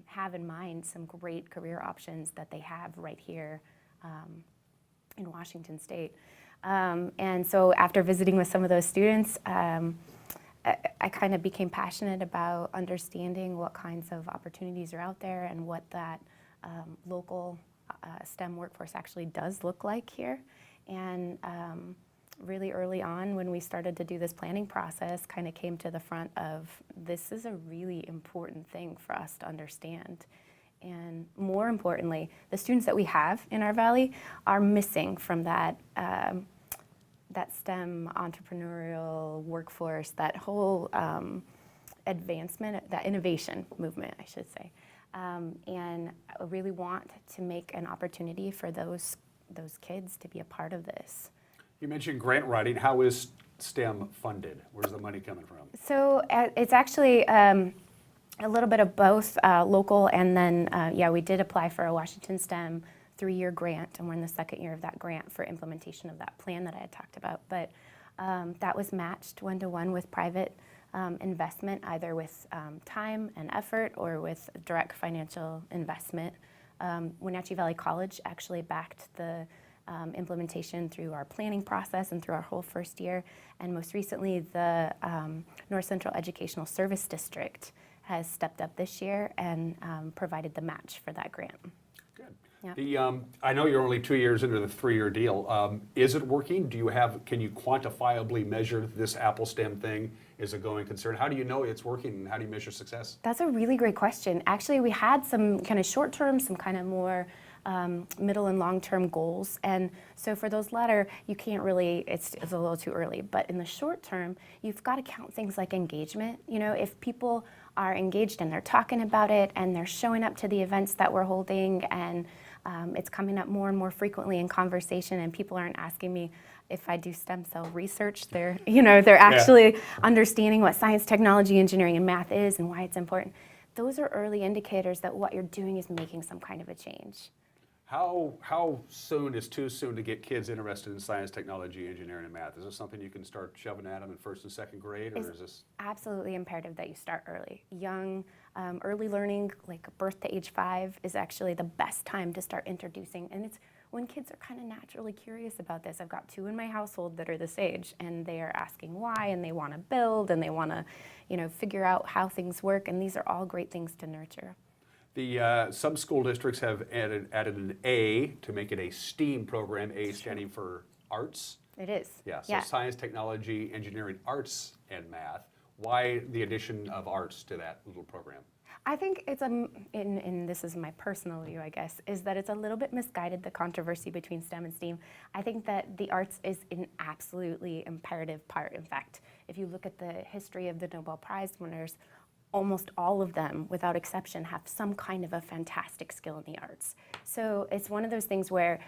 Speaker 5: have in mind some great career options that they have right here in Washington State. And so after visiting with some of those students, I kind of became passionate about understanding what kinds of opportunities are out there and what that local STEM workforce actually does look like here. And really early on, when we started to do this planning process, kind of came to the front of, this is a really important thing for us to understand. And more importantly, the students that we have in our valley are missing from that that STEM entrepreneurial workforce, that whole advancement, that innovation movement, I should say. And I really want to make an opportunity for those kids to be a part of this.
Speaker 1: You mentioned grant writing. How is STEM funded? Where's the money coming from?
Speaker 5: So it's actually a little bit of both local and then, yeah, we did apply for a Washington STEM 3-year grant, and we're in the 2nd year of that grant for implementation of that plan that I had talked about. But that was matched 1-to-1 with private investment, either with time and effort or with direct financial investment. Wenatchee Valley College actually backed the implementation through our planning process and through our whole first year. And most recently, the North Central Educational Service District has stepped up this year and provided the match for that grant.
Speaker 1: Good.
Speaker 5: Yeah.
Speaker 1: I know you're only 2 years into the 3-year deal. Is it working? Can you quantifiably measure this Apple STEM thing? Is it going concern? How do you know it's working, and how do you measure success?
Speaker 5: That's a really great question. Actually, we had some kind of short-term, some kind of more middle and long-term goals. And so for those latter, you can't really, it's a little too early. But in the short term, you've got to count things like engagement. You know, if people are engaged and they're talking about it and they're showing up to the events that we're holding, and it's coming up more and more frequently in conversation, and people aren't asking me if I do stem cell research. They're actually understanding what science, technology, engineering, and math is and why it's important. Those are early indicators that what you're doing is making some kind of a change.
Speaker 1: How soon is too soon to get kids interested in science, technology, engineering, and math? Is this something you can start shoving at them in 1st and 2nd grade, or is this?
Speaker 5: Absolutely imperative that you start early. Young, early learning, like birth to age 5, is actually the best time to start introducing. And it's when kids are kind of naturally curious about this. I've got 2 in my household that are this age, and they are asking why, and they want to build, and they want to, figure out how things work. And these are all great things to nurture.
Speaker 1: Some school districts have added an A to make it a STEAM program, A standing for arts.
Speaker 5: It is.
Speaker 1: Yeah, so science, technology, engineering, arts, and math. Why the addition of arts to that little program?
Speaker 5: I think it's and this is my personal view, I guess, is that it's a little bit misguided, the controversy between STEM and STEAM. I think that the arts is an absolutely imperative part. In fact, if you look at the history of the Nobel Prize winners, almost all of them, without exception, have some kind of a fantastic skill in the arts. So it's one of those things where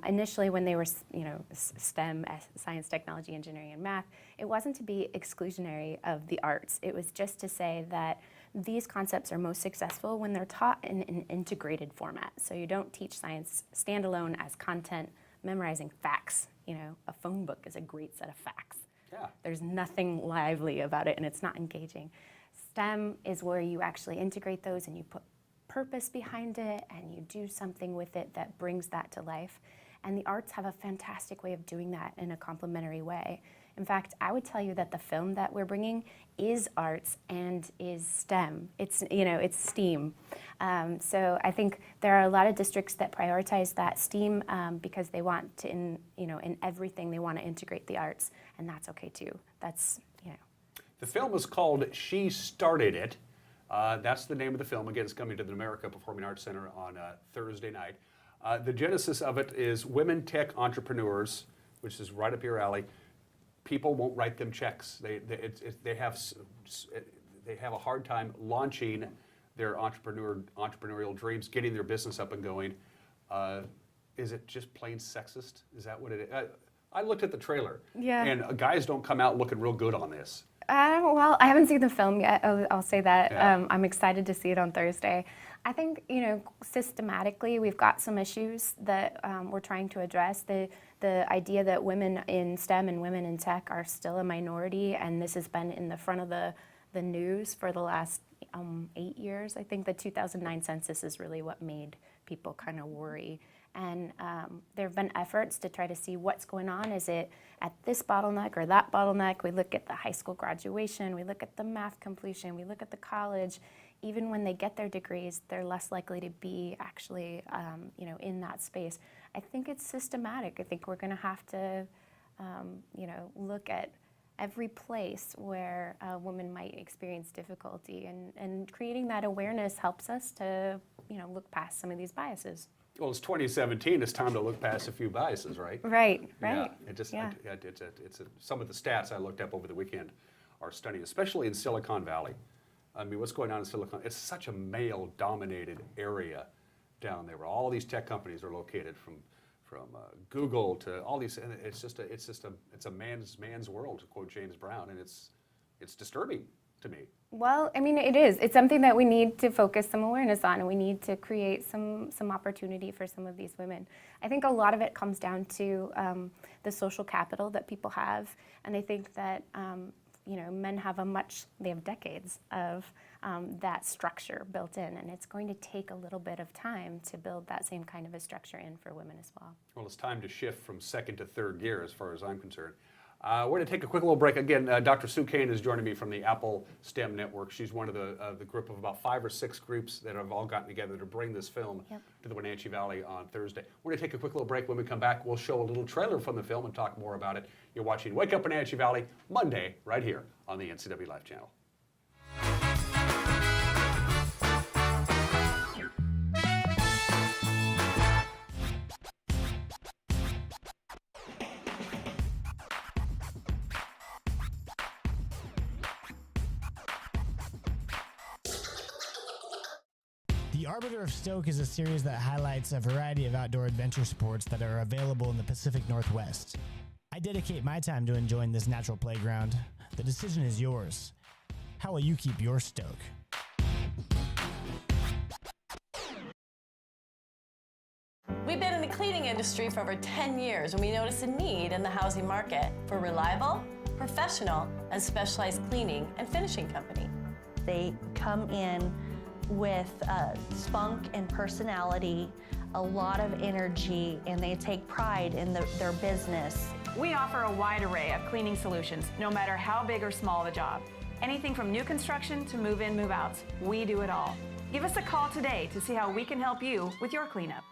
Speaker 5: initially when they were, STEM, science, technology, engineering, and math, it wasn't to be exclusionary of the arts. It was just to say that these concepts are most successful when they're taught in an integrated format. So you don't teach science standalone as content, memorizing facts. A phone book is a great set of facts.
Speaker 1: Yeah.
Speaker 5: There's nothing lively about it, and it's not engaging. STEM is where you actually integrate those and you put purpose behind it and you do something with it that brings that to life. And the arts have a fantastic way of doing that in a complementary way. In fact, I would tell you that the film that we're bringing is arts and is STEM. It's STEAM. So I think there are a lot of districts that prioritize that STEAM because they want to, in everything, they want to integrate the arts, and that's okay too.
Speaker 1: The film is called She Started It. That's the name of the film. Again, it's coming to the America Performing Arts Center on Thursday night. The genesis of it is women tech entrepreneurs, which is right up your alley. People won't write them checks. They have a hard time launching their entrepreneurial dreams, getting their business up and going. Is it just plain sexist? Is that what it is? I looked at the trailer, and guys don't come out looking real good on this.
Speaker 5: Well, I haven't seen the film yet. I'll say that.
Speaker 1: Yeah.
Speaker 5: I'm excited to see it on Thursday. I think, systematically, we've got some issues that we're trying to address. The idea that women in STEM and women in tech are still a minority, and this has been in the front of the news for the last 8 years. I think the 2009 census is really what made people kind of worry. And there have been efforts to try to see what's going on. Is it at this bottleneck or that bottleneck? We look at the high school graduation, we look at the math completion, we look at the college. Even when they get their degrees, they're less likely to be actually, in that space. I think it's systematic. I think we're going to have to, look at every place where women might experience difficulty, and creating that awareness helps us to, look past some of these biases.
Speaker 1: Well, it's 2017. It's time to look past a few biases, right?
Speaker 5: Right.
Speaker 1: Some of the stats I looked up over the weekend are stunning, especially in Silicon Valley. I mean, what's going on in Silicon? It's such a male-dominated area down there, where all these tech companies are located, from Google to all these. And it's a man's world, to quote James Brown, and it's disturbing to me.
Speaker 5: Well, I mean, it is. It's something that we need to focus some awareness on, and we need to create some opportunity for some of these women. I think a lot of it comes down to the social capital that people have, and I think that men have they have decades of that structure built in, and it's going to take a little bit of time to build that same kind of a structure in for women as well.
Speaker 1: Well, it's time to shift from second to third gear, as far as I'm concerned. We're going to take a quick little break. Again, Dr. Sue Kane is joining me from the Apple STEM Network. She's one of the group of about 5 or 6 groups that have all gotten together to bring this film to the Wenatchee Valley on Thursday. We're going to take a quick little break. When we come back, we'll show a little trailer from the film and talk more about it. You're watching Wake Up Wenatchee Valley, Monday, right here on the NCW Life channel.
Speaker 6: The Arbiter of Stoke is a series that highlights a variety of outdoor adventure sports that are available in the Pacific Northwest. I dedicate my time to enjoying this natural playground. The decision is yours. How will you keep your Stoke?
Speaker 7: We've been in the cleaning industry for over 10 years, and we noticed a need in the housing market for reliable, professional, and specialized cleaning and finishing company.
Speaker 8: They come in with spunk and personality, a lot of energy, and they take pride in their business.
Speaker 10: We offer a wide array of cleaning solutions, no matter how big or small the job. Anything from new construction to move-in, move-outs, we do it all. Give us a call today to see how we can help you with your cleanup.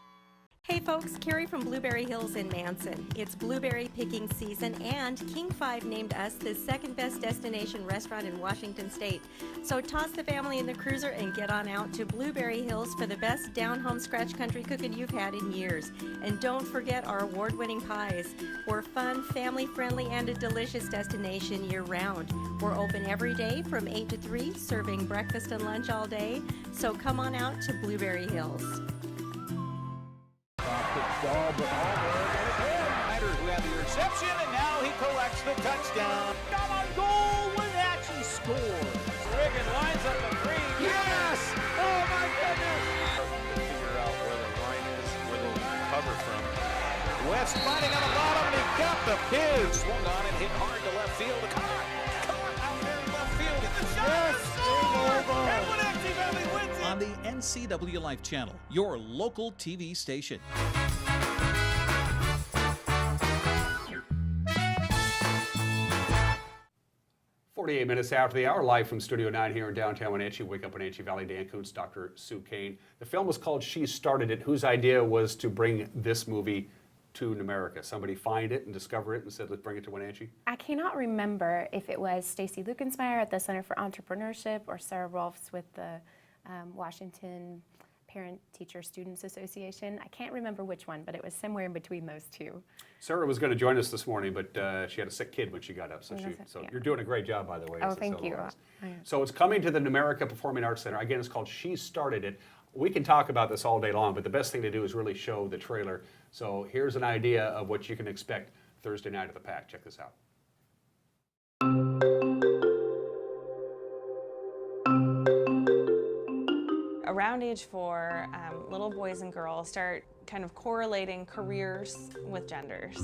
Speaker 12: Hey folks, Carrie from Blueberry Hills in Manson. It's blueberry picking season, and King 5 named us the second best destination restaurant in Washington State. So toss the family in the cruiser and get on out to Blueberry Hills for the best down-home scratch country cooking you've had in years. And don't forget our award-winning pies. We're fun, family-friendly, and a delicious destination year-round. We're open every day from 8 to 3, serving breakfast and lunch all day. So come on out to Blueberry Hills.
Speaker 26: Ball, but Ryder who had the reception, and now he collects the touchdown. Got on goal, Wenatchee scores. Riggin lines up the three. Yes! Oh my goodness! Figure out where the line is, where they cover from. West fighting on the bottom, and he got the pin. Swung on and hit hard to left field. Caught out there in left field. The shot is over. And Wenatchee Valley wins it.
Speaker 3: On the NCW Life channel, your local TV station.
Speaker 1: 48 minutes after the hour, live from Studio 9 here in downtown Wenatchee. Wake Up Wenatchee Valley, Dan Kuntz, Dr. Sue Kane. The film was called She Started It. Whose idea was to bring this movie to America? Somebody find it and discover it and said, let's bring it to Wenatchee?
Speaker 5: I cannot remember if it was Stacy Lukensmeyer at the Center for Entrepreneurship or Sarah Rolfs with the Washington Parent Teacher Students Association. I can't remember which one, but it was somewhere in between those two.
Speaker 1: Sarah was going to join us this morning, but she had a sick kid when she got up. So, you're doing a great job, by the way.
Speaker 5: Oh, thank you.
Speaker 1: So it's coming to the Numerica Performing Arts Center. Again, it's called She Started It. We can talk about this all day long, but the best thing to do is really show the trailer. So here's an idea of what you can expect Thursday night at the PAC. Check this out.
Speaker 27: Around age 4, little boys and girls start kind of correlating careers with genders.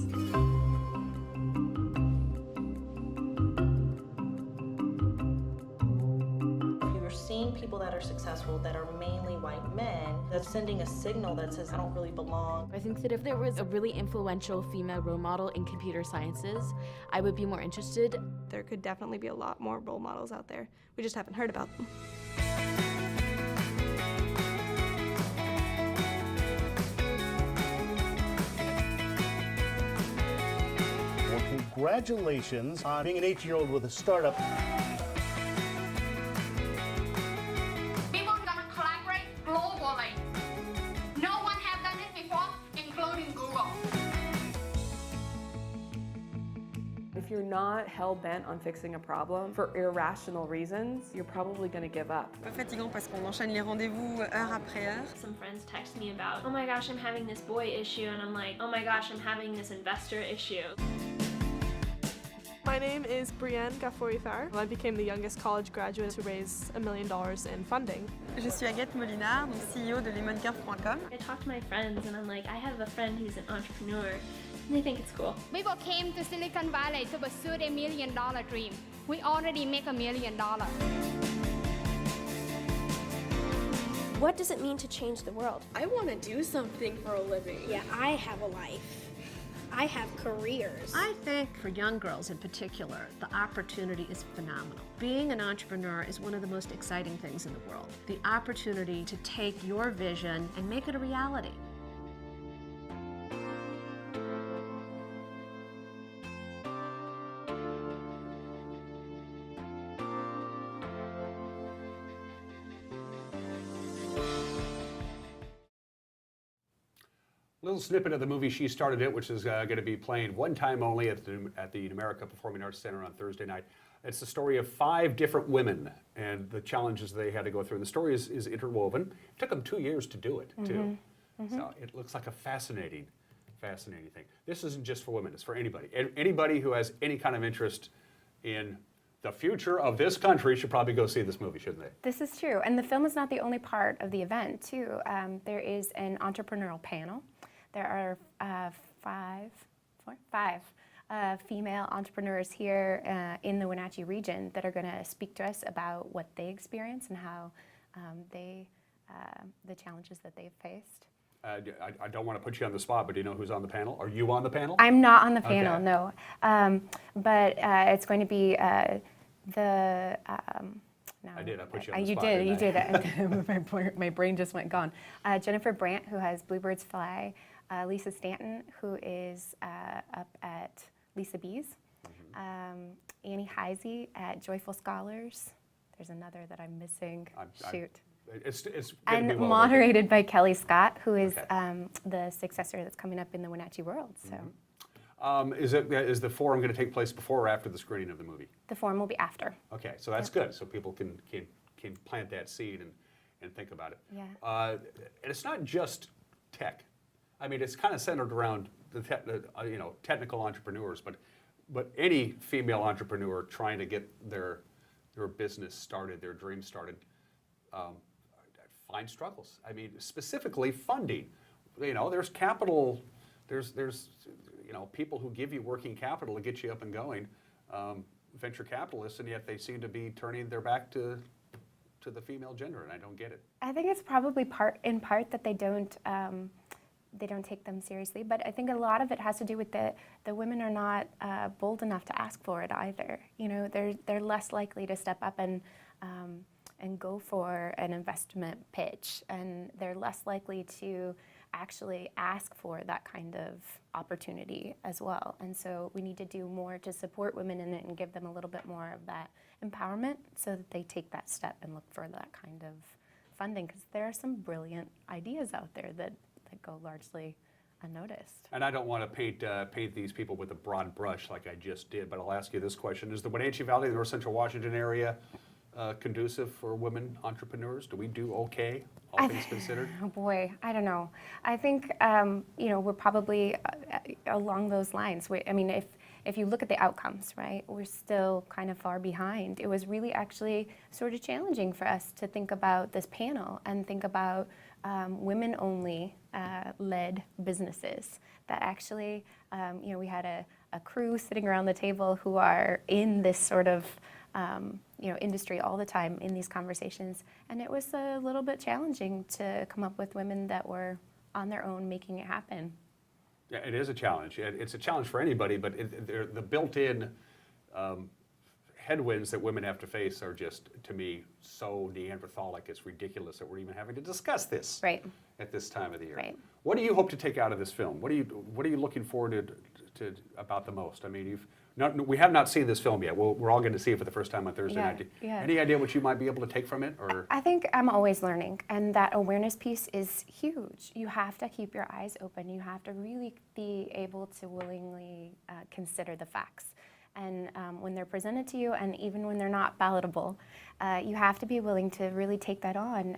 Speaker 11: You're seeing people that are successful that are mainly white men. That's sending a signal that says, I don't really belong.
Speaker 28: I think that if there was a really influential female role model in computer sciences, I would be more interested.
Speaker 29: There could definitely be a lot more role models out there. We just haven't heard about them.
Speaker 30: Congratulations on being an 18-year-old with a startup.
Speaker 31: We want to collaborate globally. No one has done it before, including Google.
Speaker 32: If
Speaker 2: you're not hell-bent on fixing a problem for irrational reasons, you're probably going to give up.
Speaker 9: Fatigant parce qu'on enchaîne les rendez-vous heure après heure.
Speaker 28: Some friends text me about, oh my gosh, I'm having this boy issue, and I'm like, oh my gosh, I'm having this investor issue.
Speaker 29: My name is Brienne Gafouri-Farr. I became the youngest college graduate to raise $1 million in funding.
Speaker 9: Je suis Agathe Molinard, donc CEO de lemoncurve.com.
Speaker 28: I talk to my friends and I'm like, I have a friend who's an entrepreneur, and they think it's cool.
Speaker 31: We both came to Silicon Valley to pursue a $1 million dream. We already make $1 million.
Speaker 13: What does it mean to change the world?
Speaker 29: I want to do something for a living.
Speaker 13: Yeah, I have a life. I have careers.
Speaker 14: I think for young girls in particular, the opportunity is phenomenal. Being an entrepreneur is one of the most exciting things in the world. The opportunity to take your vision and make it a reality.
Speaker 1: Little snippet of the movie She Started It, which is going to be playing one time only at the America Performing Arts Center on Thursday night. It's the story of 5 different women and the challenges they had to go through. And the story is interwoven. It took them 2 years to do it, too. So it looks like a fascinating thing. This isn't just for women, it's for anybody. Anybody who has any kind of interest in the future of this country should probably go see this movie, shouldn't they?
Speaker 5: This is true. And the film is not the only part of the event, too. There is an entrepreneurial panel. There are 5 female entrepreneurs here in the Wenatchee region that are going to speak to us about what they experience and how the challenges that they've faced.
Speaker 1: I don't want to put you on the spot, but do you know who's on the panel? Are you on the panel?
Speaker 5: I'm not on the panel,
Speaker 1: Okay.
Speaker 5: no. But it's going to be the... No,
Speaker 1: I did. I put you on the
Speaker 5: you
Speaker 1: spot.
Speaker 5: did. You
Speaker 1: didn't I?
Speaker 5: did. My brain just went gone. Jennifer Brandt, who has Bluebirds Fly. Lisa Stanton, who is up at Lisa Bees. Annie Heisey at Joyful Scholars. There's another that I'm missing. Shoot.
Speaker 1: It's
Speaker 5: And
Speaker 1: be well
Speaker 5: moderated by Kelly Scott, who is the successor that's coming up in the Wenatchee World. So.
Speaker 1: Is the forum going to take place before or after the screening of the movie?
Speaker 5: The forum will be after.
Speaker 1: Okay, so that's good. So people can plant that seed and think about it.
Speaker 5: Yeah.
Speaker 1: And it's not just tech. I mean, it's kind of centered around the technical entrepreneurs, but any female entrepreneur trying to get their business started, their dream started, find struggles. I mean, specifically funding. There's capital. There's people who give you working capital to get you up and going, venture capitalists, and yet they seem to be turning their back to the female gender, and I don't get it.
Speaker 5: I think it's probably in part that they don't take them seriously, but I think a lot of it has to do with the women are not bold enough to ask for it either. They're less likely to step up and go for an investment pitch, and they're less likely to actually ask for that kind of opportunity as well. And so we need to do more to support women in it and give them a little bit more of that empowerment so that they take that step and look for that kind of funding, because there are some brilliant ideas out there that go largely unnoticed.
Speaker 1: And I don't want to paint these people with a broad brush like I just did, but I'll ask you this question. Is the Wenatchee Valley, the North Central Washington area, conducive for women entrepreneurs? Do we do okay, all things considered?
Speaker 5: Oh boy, I don't know. I think we're probably along those lines. If you look at the outcomes, right, we're still kind of far behind. It was really actually sort of challenging for us to think about this panel and think about women-only led businesses that actually, we had a crew sitting around the table who are in this sort of industry all the time in these conversations, and it was a little bit challenging to come up with women that were on their own making it happen.
Speaker 1: Yeah, it is a challenge. It's a challenge for anybody, but the built-in headwinds that women have to face are just, to me, so Neanderthalic. It's ridiculous that we're even having to discuss this at this time of the year.
Speaker 5: Right.
Speaker 1: What do you hope to take out of this film? What are you looking forward to about the most? I mean, we have not seen this film yet. We're all going to see it for the first time on Thursday night.
Speaker 5: Yeah.
Speaker 1: Any idea what you might be able to take from it? Or
Speaker 5: I think I'm always learning, and that awareness piece is huge. You have to keep your eyes open. You have to really be able to willingly consider the facts. And when they're presented to you, and even when they're not palatable, you have to be willing to really take that on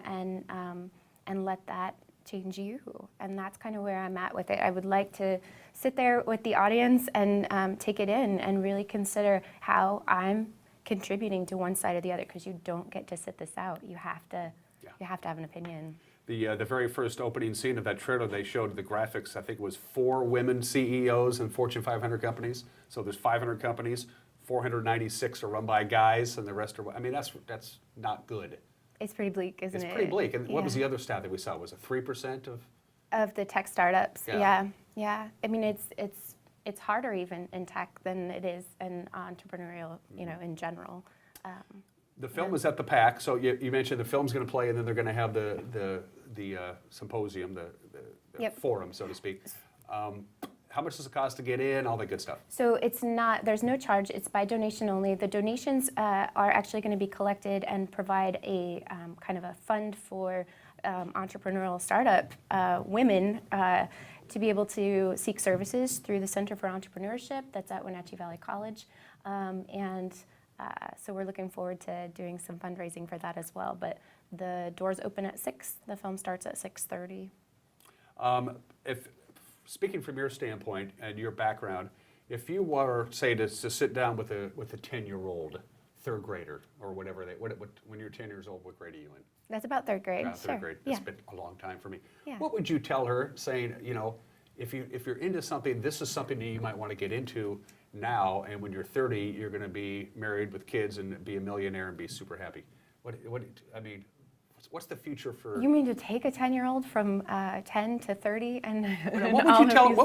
Speaker 5: and let that change you. And that's kind of where I'm at with it. I would like to sit there with the audience and take it in and really consider how I'm contributing to one side or the other, because you don't get to sit this out. You have to have an opinion.
Speaker 1: The very first opening scene of that trailer, they showed the graphics. I think it was 4 women CEOs in Fortune 500 companies. So there's 500 companies, 496 are run by guys, and the rest are. I mean, that's not good.
Speaker 5: It's pretty bleak, isn't it?
Speaker 1: It's pretty bleak. And what was the other stat that we saw? Was it 3%
Speaker 5: of the tech startups?
Speaker 1: Yeah.
Speaker 5: Yeah. I mean, it's harder even in tech than it is in entrepreneurial, in general.
Speaker 1: The film is at the PAC, so you mentioned the film's going to play, and then they're going to have the symposium, the forum, so to speak. How much does it cost to get in? All that good stuff.
Speaker 5: So there's no charge. It's by donation only. The donations are actually going to be collected and provide a kind of a fund for entrepreneurial startup women to be able to seek services through the Center for Entrepreneurship that's at Wenatchee Valley College. So we're looking forward to doing some fundraising for that as well. But the doors open at 6. The film starts at 6:30.
Speaker 1: Speaking from your standpoint and your background, if you were, say, to sit down with a 10-year-old third grader or whatever, when you're 10 years old, what grade are you in?
Speaker 5: That's about third grade.
Speaker 1: About third grade. It's been a long time for me.
Speaker 5: Yeah.
Speaker 1: What would you tell her, saying, if you're into something, this is something that you might want to get into now, and when you're 30, you're going to be married with kids and be a millionaire and be super happy. What's the future for?
Speaker 5: You mean to take a 10-year-old from 10 to 30 and
Speaker 1: what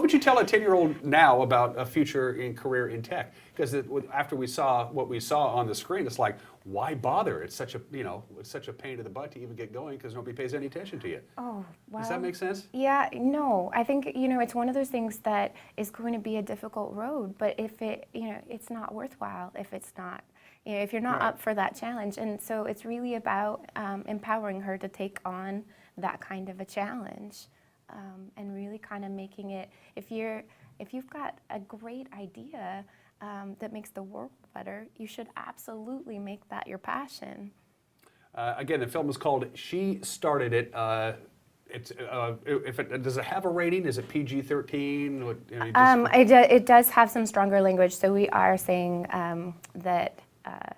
Speaker 1: would you tell a 10-year-old now about a future in career in tech? Because after we saw what we saw on the screen, it's like, why bother? It's such a it's such a pain in the butt to even get going because nobody pays any attention to you.
Speaker 5: Oh, wow.
Speaker 1: Does that make sense?
Speaker 5: Yeah, no. I think it's one of those things that is going to be a difficult road, but if it's not worthwhile if it's not. If you're not up for that challenge. And so it's really about empowering her to take on that kind of a challenge and really kind of making it, if you've got a great idea that makes the world better, you should absolutely make that your passion.
Speaker 1: Again, the film is called She Started It. Does it have a rating? Is it PG-13?
Speaker 5: It does have some stronger language, so we are saying that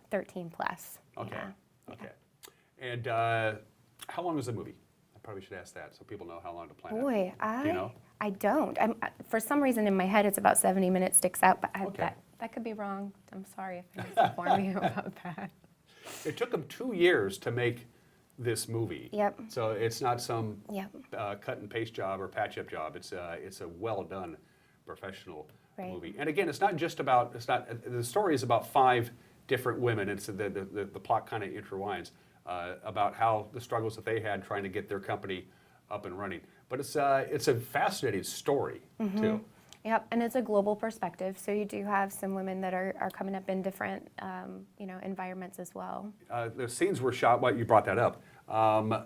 Speaker 5: 13 plus.
Speaker 1: Okay.
Speaker 5: Yeah.
Speaker 1: Okay. And how long is the movie? I probably should ask that so people know how long to plan it.
Speaker 5: Boy,
Speaker 1: Do you know?
Speaker 5: I don't. For some reason in my head it's about 70 minutes sticks out, but that could be wrong. I'm sorry if I misinformed you about that.
Speaker 1: It took them 2 years to make this movie.
Speaker 5: Yep.
Speaker 1: So it's not some cut and paste job or patch up job. It's a well done professional movie. And again, the story is about 5 different women. It's the plot kind of intertwines about how the struggles that they had trying to get their company up and running. But it's a fascinating story too.
Speaker 5: Yep, and it's a global perspective. So you do have some women that are coming up in different environments as well.
Speaker 1: The scenes were shot. You brought that up.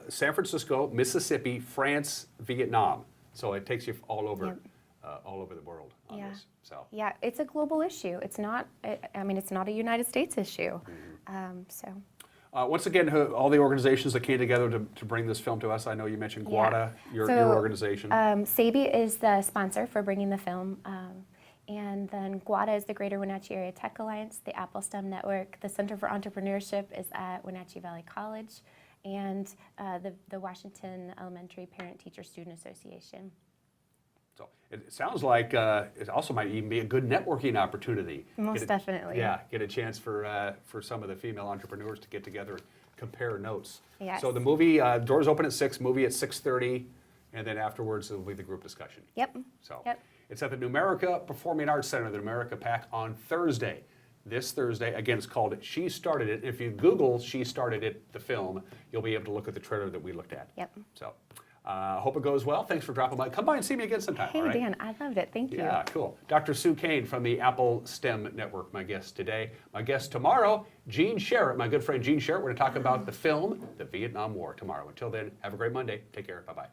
Speaker 1: San Francisco, Mississippi, France, Vietnam. So it takes you all over. All over the world on this. So.
Speaker 5: Yeah, it's a global issue. It's not. It's not a United States issue.
Speaker 1: Once again, all the organizations that came together to bring this film to us. I know you mentioned GWADA, your organization.
Speaker 5: SABI is the sponsor for bringing the film, and then GWADA is the Greater Wenatchee Area Tech Alliance, the Apple STEM Network, the Center for Entrepreneurship is at Wenatchee Valley College, and the Washington Elementary Parent Teacher Student Association.
Speaker 1: So it sounds like it also might even be a good networking opportunity.
Speaker 5: Most definitely.
Speaker 1: Yeah, get a chance for some of the female entrepreneurs to get together and compare notes.
Speaker 5: Yes.
Speaker 1: So the movie, doors open at 6, movie at 6:30, and then afterwards it'll be the group discussion.
Speaker 5: Yep.
Speaker 1: So it's at the Numerica Performing Arts Center, the Numerica PAC on Thursday. This Thursday, again, it's called She Started It. If you Google She Started It, the film, you'll be able to look at the trailer that we looked at.
Speaker 5: Yep.
Speaker 1: So. Hope it goes well. Thanks for dropping by. Come by and see me again sometime.
Speaker 5: Hey,
Speaker 1: all right?
Speaker 5: Dan, I loved it. Thank you.
Speaker 1: Yeah, cool. Dr. Sue Kane from the Apple STEM Network, my guest today. My guest tomorrow, Gene Sherritt, my good friend Gene Sherritt. We're going to talk about the film, The Vietnam War, tomorrow. Until then, have a great Monday. Take care. Bye-bye.